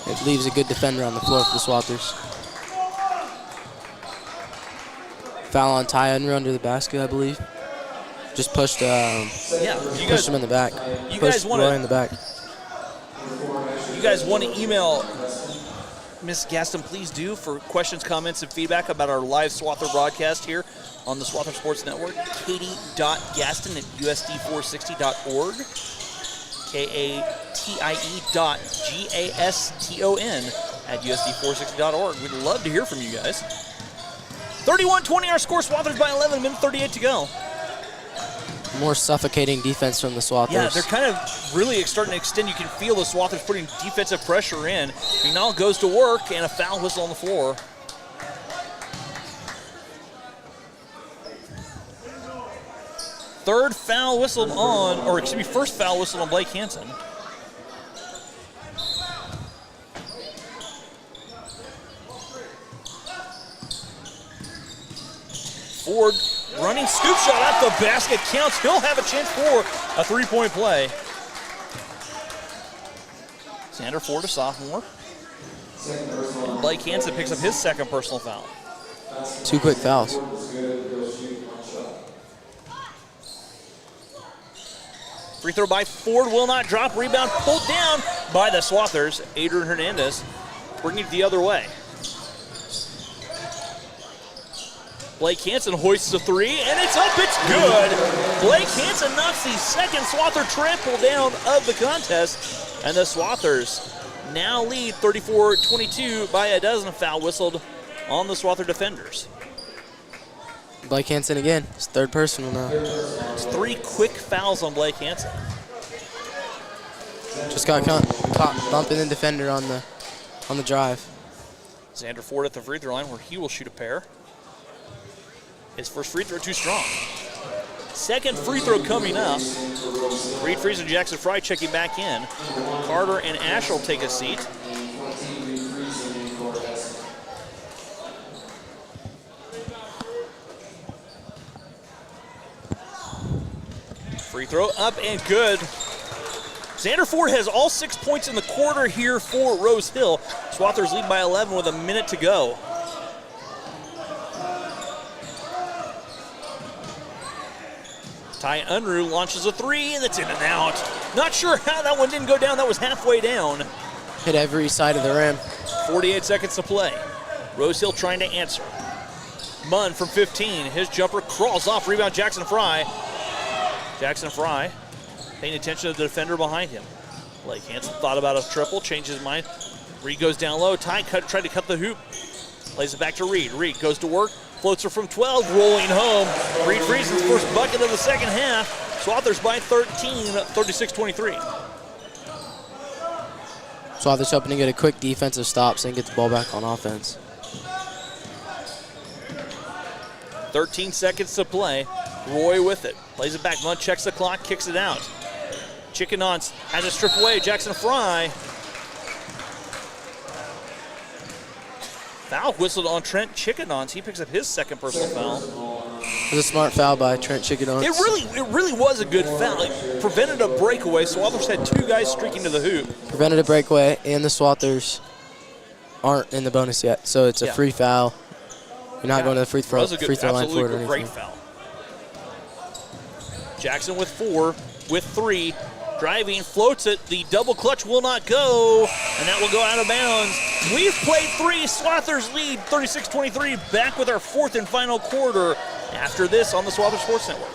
it leaves a good defender on the floor for the Swathers. Foul on Ty Unruh under the basket, I believe. Just pushed, Yeah, you pushed him in the back. You Pushed guys want Roy in the back. You guys want to email Miss Gaston, please do, for questions, comments, and feedback about our live Swather broadcast here on the Swather Sports Network. Katie.gaston@usd460.org. KATIE.GASTON at usd460.org. We'd love to hear from you guys. 31-20 our score. Swathers by 11, minute 38 to go. More suffocating defense from the Swathers. Yeah, they're kind of really starting to extend. You can feel the Swathers putting defensive pressure in. McNall goes to work, and a foul whistle on the floor. Third foul whistled on, or excuse me, first foul whistled on Blake Hansen. Ford running scoop shot at the basket counts. He'll have a chance for a three-point play. Xander Ford, a sophomore. And Blake Hansen picks up his second personal foul. 2 quick fouls. Free throw by Ford will not drop. Rebound pulled down by the Swathers. Adrian Hernandez bringing it the other way. Blake Hansen hoists a three, and it's up, it's good. Blake Hansen knocks the second Swather triple down of the contest, and the Swathers now lead 34-22 by a dozen. Foul whistled on the Swather defenders. Blake Hansen again, his third personal now. It's 3 quick fouls on Blake Hansen. Just got caught bumping the defender on the drive. Xander Ford at the free throw line where he will shoot a pair. His first free throw too strong. Second free throw coming up. Reed Freeze and Jackson Fry checking back in. Carter and Ash will take a seat. Free throw up and good. Xander Ford has all 6 points in the quarter here for Rose Hill. Swathers lead by 11 with a minute to go. Ty Unruh launches a three, and it's in and out. Not sure how that one didn't go down. That was halfway down. Hit every side of the rim. 48 seconds to play. Rose Hill trying to answer. Munn from 15. His jumper crawls off. Rebound Jackson Fry. Jackson Fry paying attention to the defender behind him. Blake Hansen thought about a triple, changed his mind. Reed goes down low. Ty tried to cut the hoop. Lays it back to Reed. Reed goes to work. Floats her from 12, rolling home. Reed Friesen's first bucket of the second half. Swathers by 13, 36-23. Swathers hoping to get a quick defensive stop so they can get the ball back on offense. 13 seconds to play. Roy with it. Plays it back. Munn checks the clock, kicks it out. Chicken on has it stripped away. Jackson Fry. Foul whistled on Trent Chickenons. He picks up his second personal foul. It was a smart foul by Trent Chickenons. It really was a good foul. It prevented a breakaway. Swathers had 2 guys streaking to the hoop. Prevented a breakaway, and the Swathers aren't in the bonus yet, so it's a free foul. You're not going to the free throw line for it or anything. Great foul. Jackson with 4, with 3. Driving, floats it. The double clutch will not go, and that will go out of bounds. We've played 3. Swathers lead 36-23. Back with our 4th and final quarter after this on the Swathers Sports Network.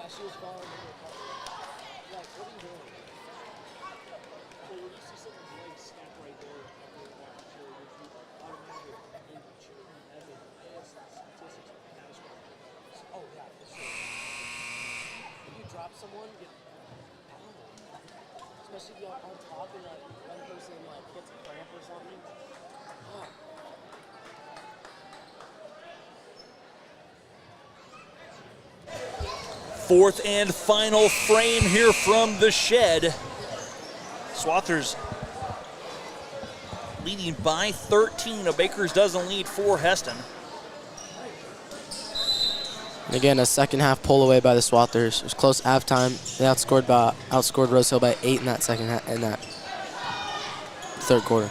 She was following me to a couple. Like, what are you doing? Well, when you see someone's leg snap right there after the back of cheer, you automatically think of cheering as a statistics for catastrophe. Oh, yeah, for sure. If you drop someone, you get especially if you're on top and like one person like hits a cramp or something. Oh. Fourth and final frame here from the shed. Swathers leading by 13. A Baker's dozen lead for Hesston. Again, a second half pull away by the Swathers. It was close at halftime. They outscored Rose Hill by 8 in that in that third quarter.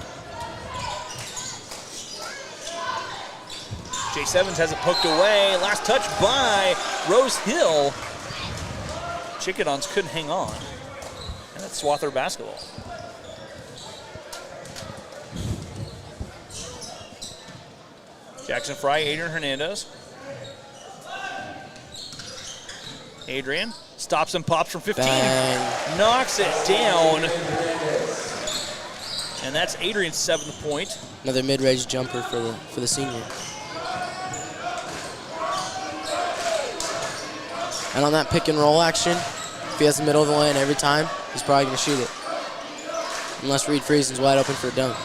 Jay Sevens has it poked away. Last touch by Rose Hill. Chickadons couldn't hang on. And that's Swather basketball. Jackson Fry, Adrian Hernandez. Adrian stops and pops from 15. Bang. Knocks it down. And that's Adrian's 7th point. Another mid-range jumper for the senior. And on that pick and roll action, if he has the middle of the lane every time, he's probably going to shoot it. Unless Reed Friesen's wide open for a dunk.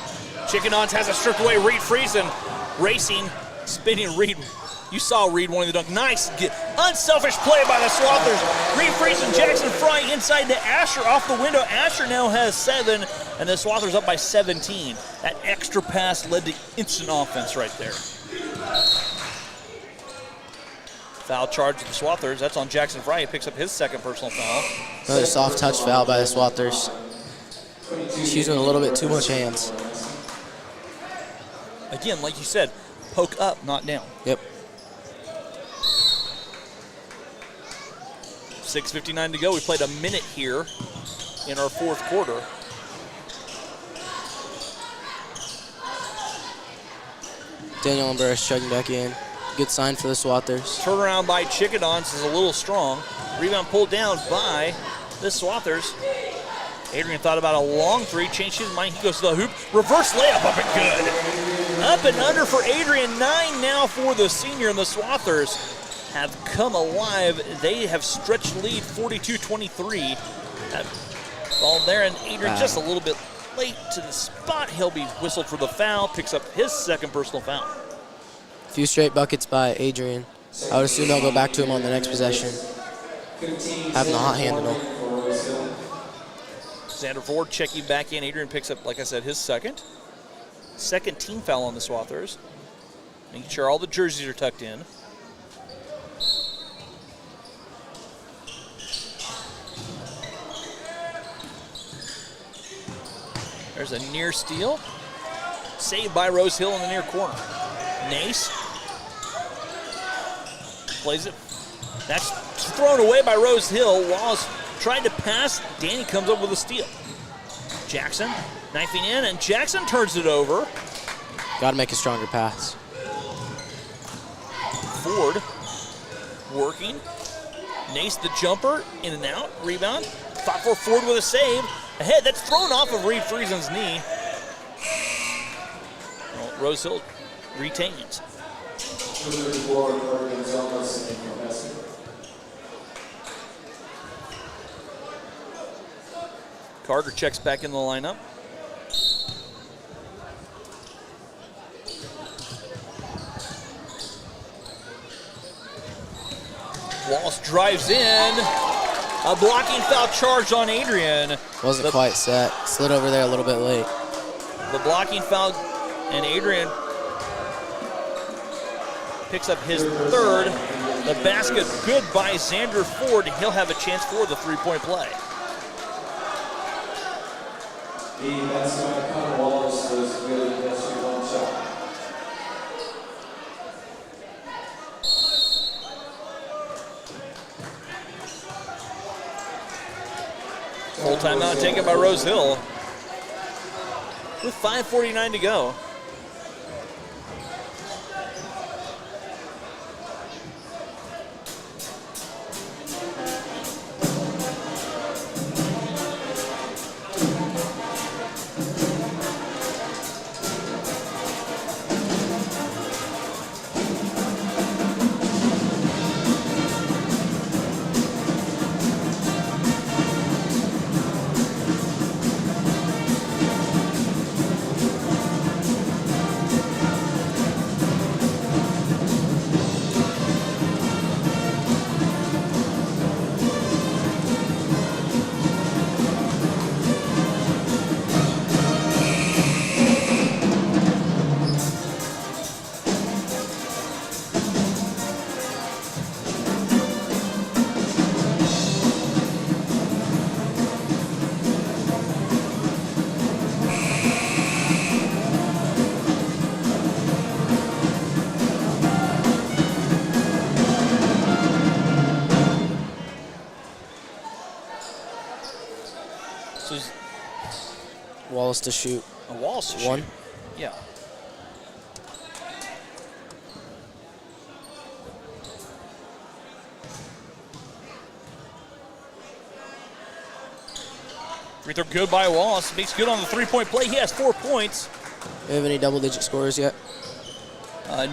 Chickadons has it stripped away. Reed Friesen racing, spinning Reed. You saw Reed wanting the dunk. Nice, unselfish play by the Swathers. Reed Friesen, Jackson Fry inside to Asher off the window. Asher now has 7, and the Swathers up by 17. That extra pass led to instant offense right there. Foul charge to the Swathers. That's on Jackson Fry. He picks up his 2nd personal foul. Another soft touch foul by the Swathers. He's using a little bit too much hands. Again, like you said, poke up, not down. Yep. 6:59 to go. We played a minute here in our 4th quarter. Daniel Umbrus checking back in. Good sign for the Swathers. Turnaround by Chickadons is a little strong. Rebound pulled down by the Swathers. Adrian thought about a long 3, changed his mind. He goes to the hoop. Reverse layup up and good. Up and under for Adrian. 9 now for the senior, and the Swathers have come alive. They have stretched lead 42-23. That ball there, and Adrian just a little bit late to the spot. He'll be whistled for the foul, picks up his 2nd personal foul. A few straight buckets by Adrian. I would assume they'll go back to him on the next possession. Having the hot hand to him. Xander Ford checking back in. Adrian picks up, like I said, his 2nd. 2nd team foul on the Swathers. Making sure all the jerseys are tucked in. There's a near steal. Saved by Rose Hill in the near corner. Nace plays it. That's thrown away by Rose Hill. Wallace tried to pass. Danny comes up with a steal. Jackson knifing in, and Jackson turns it over. Got to make a stronger pass. Ford working. Nace the jumper, in and out, rebound. Fought for Ford with a save. Ahead, that's thrown off of Reed Friesen's knee. Well, Rose Hill retains. Carter checks back in the lineup. Wallace drives in. A blocking foul charged on Adrian. Wasn't quite set. Slid over there a little bit late. The blocking foul, and Adrian picks up his 3rd. The basket good by Xander Ford. He'll have a chance for the 3-point play. That's my Connor Wallace was really the best one shot. Full timeout taken by Rose Hill with 5:49 to go. Wallace to shoot. A Wallace to shoot. One. Yeah. Free throw good by Wallace. Makes good on the three-point play. He has 4 points. Do we have any double-digit scores yet?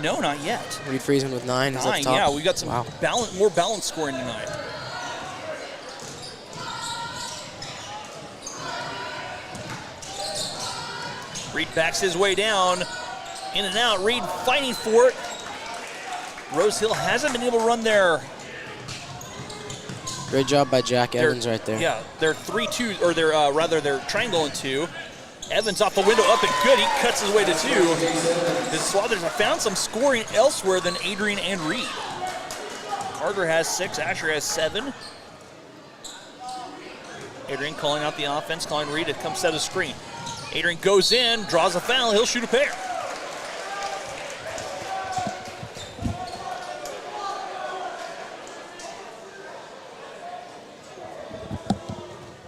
No, not yet. Reed Friesen with 9. He's at 9, the top. yeah. We got some Wow. more balanced scoring tonight. Reed backs his way down. In and out. Reed fighting for it. Rose Hill hasn't been able to run their... Great job by Jack Evans right there. Yeah, they're 3-2, or they're they're triangle and 2. Evans off the window, up and good. He cuts his way to 2. The Swathers have found some scoring elsewhere than Adrian and Reed. Carter has 6, Asher has 7. Adrian calling out the offense, calling Reed to come set a screen. Adrian goes in, draws a foul, he'll shoot a pair.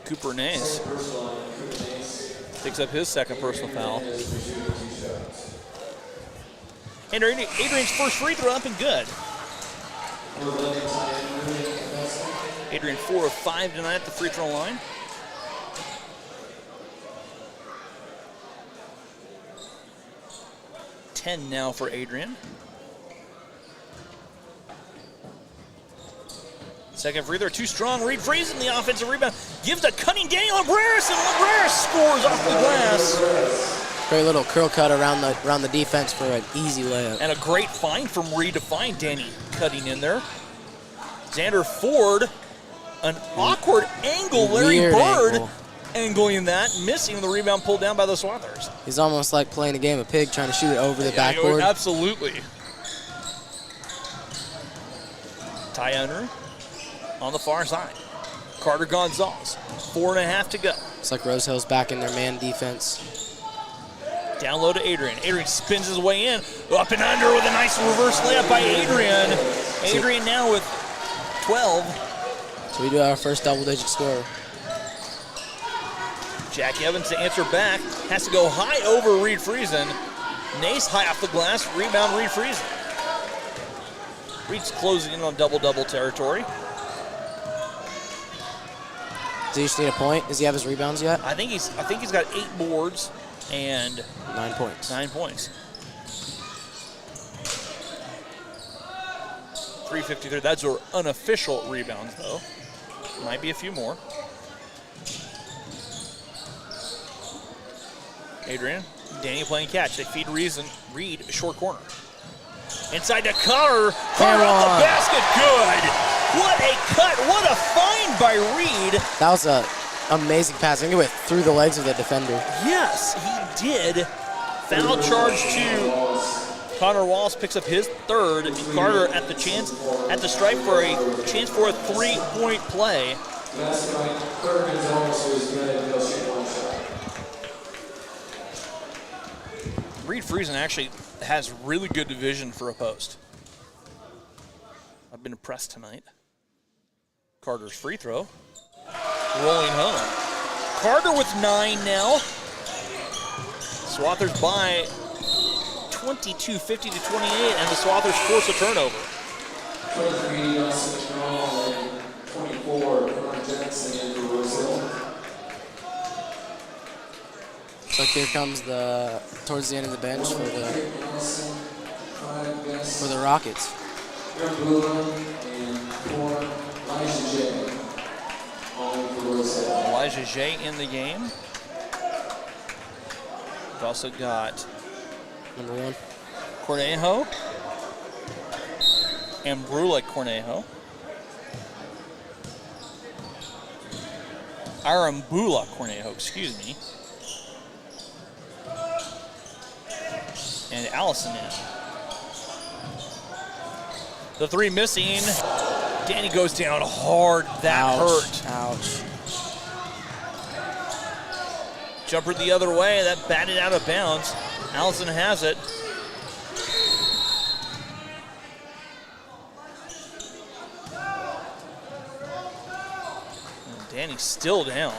Cooper Nace picks up his second personal foul. And Adrian's first free throw up and good. Adrian 4 of 5 tonight at the free throw line. $10 now for Adrian. Second free throw, too strong. Reed Friesen, the offensive rebound, gives to cutting Daniel Libreris, and Libreris scores off the glass. Great little curl cut around the defense for an easy layup. And a great find from Reed to find Danny cutting in there. Xander Ford, an awkward angle. Larry Weird Bird angle. angling that, missing the rebound pulled down by the Swathers. He's almost like playing a game of pig, trying to shoot it over the backboard. Absolutely. Ty Unruh on the far side. Carter Gonzalez, 4.5 to go. It's like Rose Hill's back in their man defense. Down low to Adrian. Adrian spins his way in, up and under with a nice reverse layup by Adrian. Adrian now with 12. So we do have our first double-digit scorer. Jack Evans to answer back, has to go high over Reed Friesen. Nace high off the glass, rebound Reed Friesen. Reed's closing in on double-double territory. Does he just need a point? Does he have his rebounds yet? I think he's got 8 boards and 9 points. 9 points. 353. That's our unofficial rebounds, though. Might be a few more. Adrian, Danny playing catch. They feed Reed short corner. Inside to Carter. Carter off the basket. Good. What a cut. What a find by Reed. That was an amazing pass. I think it went through the legs of the defender. Yes, he did. Foul charge to Connor Wallace, picks up his third. And Carter at the stripe for a chance for a 3-point play. Reed Friesen actually has really good division for a post. I've been impressed tonight. Carter's free throw. Rolling home. Carter with 9 now. Swathers by 22, 50 to 28, and the Swathers force a turnover. 24, Connor Jackson, and Rose Hill. So here comes towards the end of the bench for the Rockets. Elijah J in the game. We've also got Number 1. Cornejo and Brula Cornejo. Arambula Cornejo, excuse me. And Allison in. The 3 missing. Danny goes down hard. That hurt. Ouch. Jumper the other way. That batted out of bounds. Allison has it. And Danny's still down.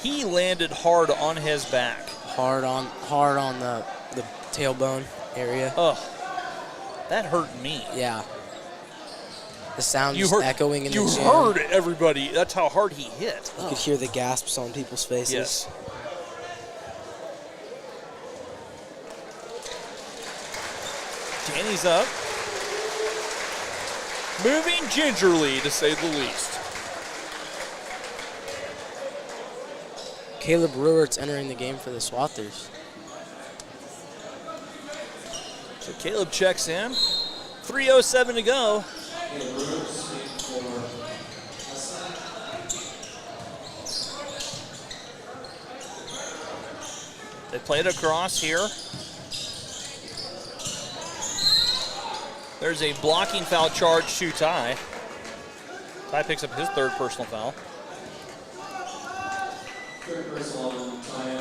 He landed hard on his back. Hard on the tailbone area. Oh, that hurt me. Yeah. The sound just echoing in the gym. You heard everybody. That's how hard he hit. You could hear the gasps on people's faces. Yes. Danny's up. Moving gingerly, to say the least. Caleb Ruert's entering the game for the Swathers. So Caleb checks in. 3:07 to go. They played across here. There's a blocking foul charge to Ty. Ty picks up his third personal foul. Third personal on Ty.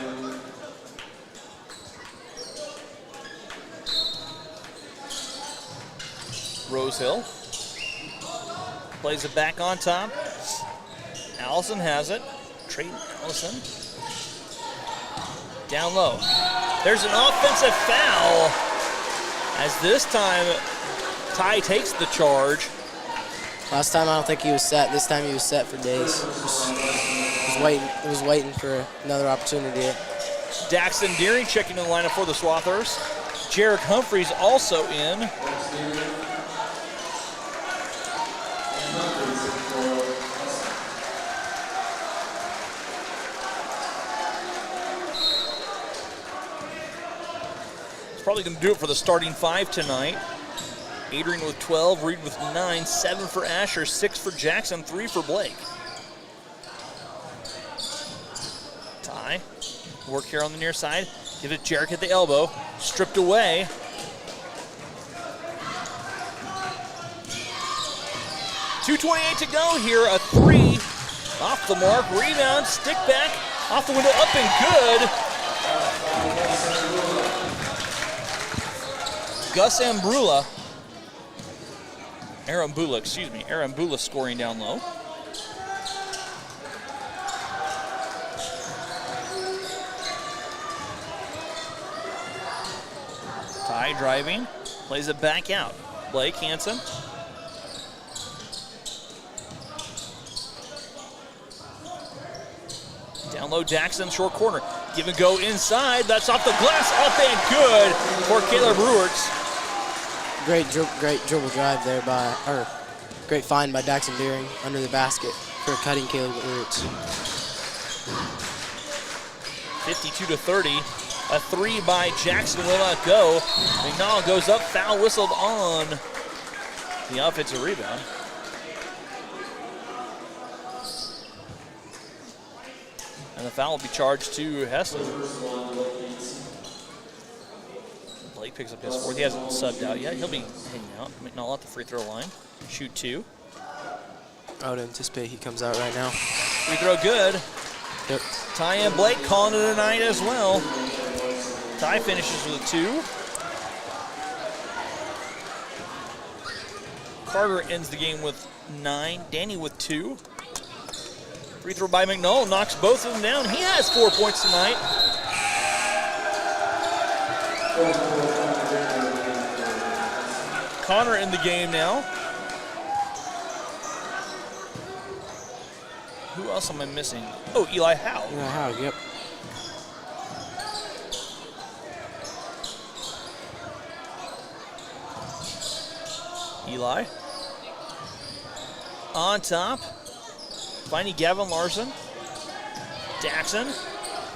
Rosehill plays it back on top. Allison has it. Trayton Allison. Down low. There's an offensive foul. As this time, Ty takes the charge. Last time I don't think he was set. This time he was set for days. He was waiting for another opportunity. Daxton Deering checking in the lineup for the Swathers. Jarek Humphreys also in. Probably going to do it for the starting five tonight. Adrian with 12, Reed with 9, 7 for Asher, 6 for Jackson, 3 for Blake. Ty, work here on the near side. Give it Jarek at the elbow. Stripped away. .228 to go here. A 3 off the mark. Rebound, stick back, off the window, up and good. Gus Arambula scoring down low. Ty driving, plays it back out. Blake Hansen. Down low, Jackson, short corner. Give and go inside. That's off the glass, up and good for Caleb Ruerts. Great dribble drive there great find by Daxton Deering under the basket for cutting Caleb Ruerts. 52-30. A 3 by Jackson will not go. McNall goes up, foul whistled on the offensive rebound. And the foul will be charged to Hesston. Blake picks up his fourth. He hasn't subbed out yet. He'll be hanging out. McNall at the free throw line. Shoot 2. I would anticipate he comes out right now. Free throw good. Yep. Ty and Blake calling it a night as well. Ty finishes with a 2. Carter ends the game with 9. Danny with 2. Free throw by McNall knocks both of them down. He has 4 points tonight. Connor in the game now. Who else am I missing? Oh, Eli Howe. Eli Howe, yep. Eli. On top. Finding Gavin Larson. Daxton.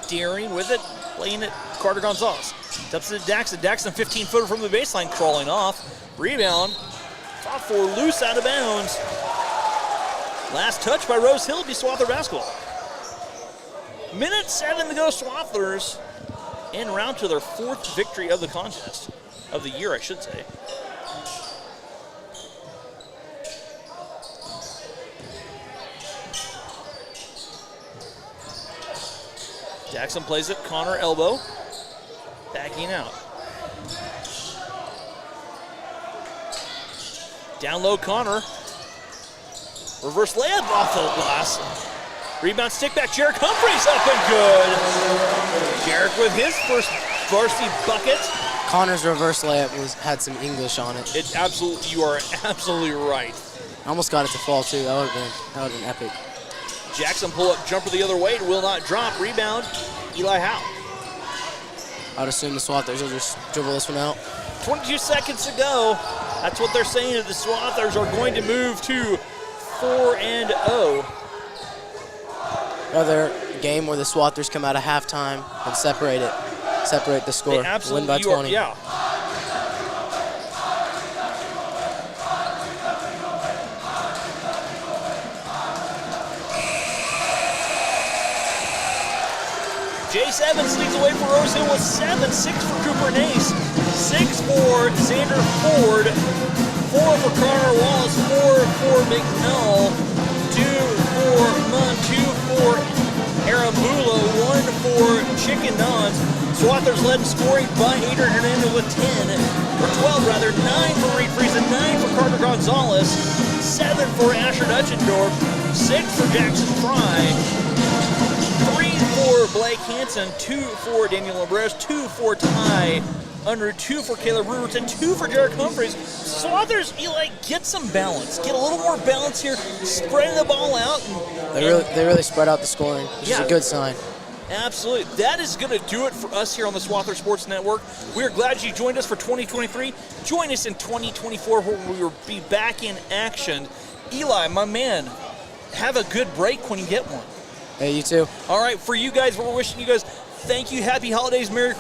Deering with it. Playing it. Carter Gonzalez. Dumps it to Daxton. Daxton 15-footer from the baseline. Crawling off. Rebound. Fought for loose out of bounds. Last touch by Rose Hill. Be Swather basketball. Minute 7 to go. Swathers en route to their 4th victory of the contest. Of the year, I should say. Jackson plays it, Connor elbow, backing out. Down low, Connor. Reverse layup off the glass. Rebound stick back. Jarek Humphreys up and good. Jarek with his first varsity bucket. Connor's reverse layup had some English on it. You are absolutely right. I almost got it to fall too. That would have been epic. Jackson pull up jumper the other way. It will not drop. Rebound. Eli Howe. I'd assume the Swathers will just dribble this one out. 22 seconds to go. That's what they're saying. That the Swathers are going to move to 4-0. Another game where the Swathers come out of halftime and separate the score, win by 20. Yeah. J7 sneaks away for Rose Hill with 7, 6 for Cooper Nace, 6 for Xander Ford, 4 for Connor Wallace, 4 for McNull, 2 for Munn, 2 for Arambula, 1 for Chicken Nuns. Swathers led in scoring by Adrian Hernandez with 10, or 12 rather, 9 for Reed Friesen, 9 for Carter Gonzalez, 7 for Asher Dutchendorf, 6 for Jackson Fry, 3 for Blake Hansen, 2 for Daniel Labresh, 2 for Ty Unruh, 2 for Caleb Ruberts, and 2 for Jarek Humphreys. Swathers, Eli, get some balance. Get a little more balance here, spreading the ball out. They really spread out the scoring, which is a good sign. Absolutely. That is going to do it for us here on the Swather Sports Network. We are glad you joined us for 2023. Join us in 2024 where we will be back in action. Eli, my man, have a good break when you get one. Hey, you too. All right, for you guys, we're wishing you guys thank you, happy holidays, Merry